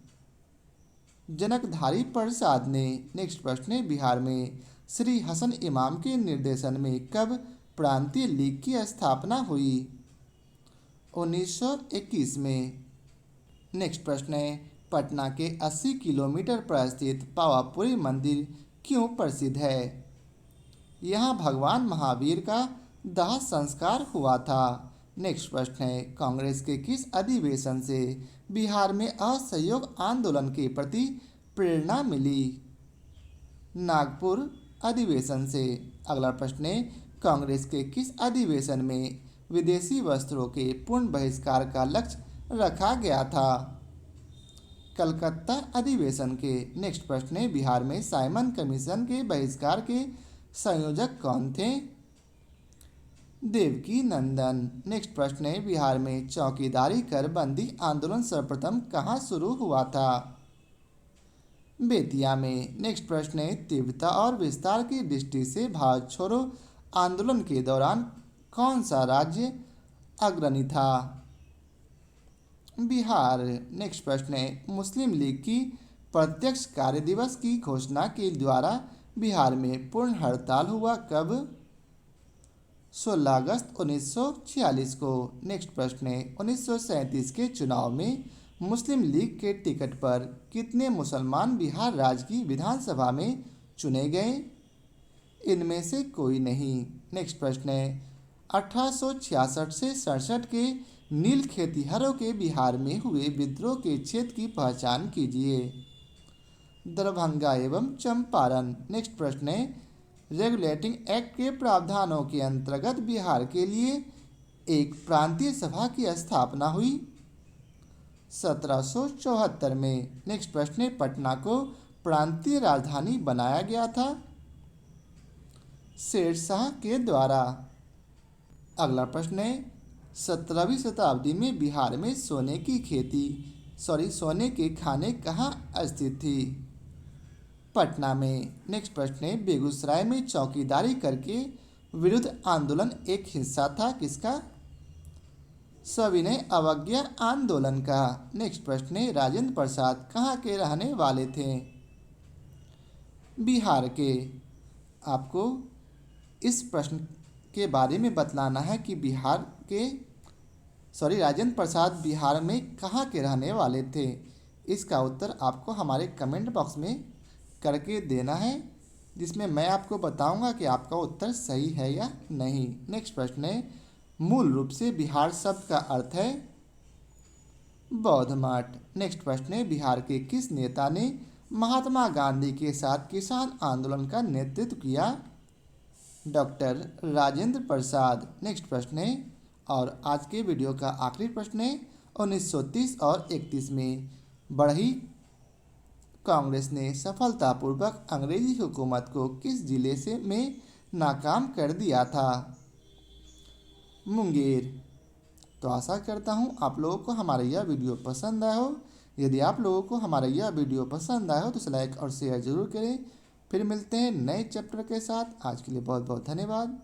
जनकधारी प्रसाद ने। नेक्स्ट प्रश्न है, बिहार में श्री हसन इमाम के निर्देशन में कब प्रांतीय लीग की स्थापना हुई? 1921 में। नेक्स्ट प्रश्न है, पटना के 80 किलोमीटर पर स्थित पावापुरी मंदिर क्यों प्रसिद्ध है? यहाँ भगवान महावीर का दाह संस्कार हुआ था। नेक्स्ट प्रश्न है, कांग्रेस के किस अधिवेशन से बिहार में असहयोग आंदोलन के प्रति प्रेरणा मिली? नागपुर अधिवेशन से। अगला प्रश्न है, कांग्रेस के किस अधिवेशन में विदेशी वस्त्रों के पूर्ण बहिष्कार का लक्ष्य रखा गया था? कलकत्ता अधिवेशन के। नेक्स्ट प्रश्न है, बिहार में साइमन कमीशन के बहिष्कार के संयोजक कौन थे? देवकी नंदन। नेक्स्ट प्रश्न है, बिहार में चौकीदारी कर बंदी आंदोलन सर्वप्रथम कहाँ शुरू हुआ था? बेतिया में। नेक्स्ट प्रश्न है, तीव्रता और विस्तार की दृष्टि से भारत छोड़ो आंदोलन के दौरान कौन सा राज्य अग्रणी था? बिहार। नेक्स्ट प्रश्न है, मुस्लिम लीग की प्रत्यक्ष कार्य दिवस की घोषणा के द्वारा बिहार में पूर्ण हड़ताल हुआ कब? 16 अगस्त 1946 को। नेक्स्ट प्रश्न है, 1937 के चुनाव में मुस्लिम लीग के टिकट पर कितने मुसलमान बिहार राज्य की विधानसभा में चुने गए? इनमें से कोई नहीं। नेक्स्ट प्रश्न है, 1866 से 67 के नील खेतिहरों के बिहार में हुए विद्रोह के क्षेत्र की पहचान कीजिए। दरभंगा एवं चंपारण। नेक्स्ट प्रश्न है, रेगुलेटिंग एक्ट के प्रावधानों के अंतर्गत बिहार के लिए एक प्रांतीय सभा की स्थापना हुई 1774 में। नेक्स्ट प्रश्न है, पटना को प्रांतीय राजधानी बनाया गया था शेरशाह के द्वारा। अगला प्रश्न है, 17वीं शताब्दी में बिहार में सोने के खाने कहाँ स्थित थी? पटना में। नेक्स्ट प्रश्न है, बेगूसराय में चौकीदारी करके विरुद्ध आंदोलन एक हिस्सा था किसका? सविनय अवज्ञा आंदोलन का। नेक्स्ट प्रश्न है, राजेंद्र प्रसाद कहाँ के रहने वाले थे? बिहार के। आपको इस प्रश्न के बारे में बतलाना है कि राजेंद्र प्रसाद बिहार में कहाँ के रहने वाले थे। इसका उत्तर आपको हमारे कमेंट बॉक्स में करके देना है, जिसमें मैं आपको बताऊंगा कि आपका उत्तर सही है या नहीं। नेक्स्ट प्रश्न है, मूल रूप से बिहार शब्द का अर्थ है बौद्ध मठ। नेक्स्ट प्रश्न है, बिहार के किस नेता ने महात्मा गांधी के साथ किसान आंदोलन का नेतृत्व किया? डॉक्टर राजेंद्र प्रसाद। नेक्स्ट प्रश्न है और आज के वीडियो का आखिरी प्रश्न है 1930 और 31 में बढ़ई कांग्रेस ने सफलतापूर्वक अंग्रेजी हुकूमत को किस जिले से में नाकाम कर दिया था? मुंगेर। तो आशा करता हूँ आप लोगों को हमारा यह वीडियो पसंद आया हो। यदि आप लोगों को हमारा यह वीडियो पसंद आया हो तो इसे लाइक और शेयर जरूर करें। फिर मिलते हैं नए चैप्टर के साथ। आज के लिए बहुत बहुत धन्यवाद।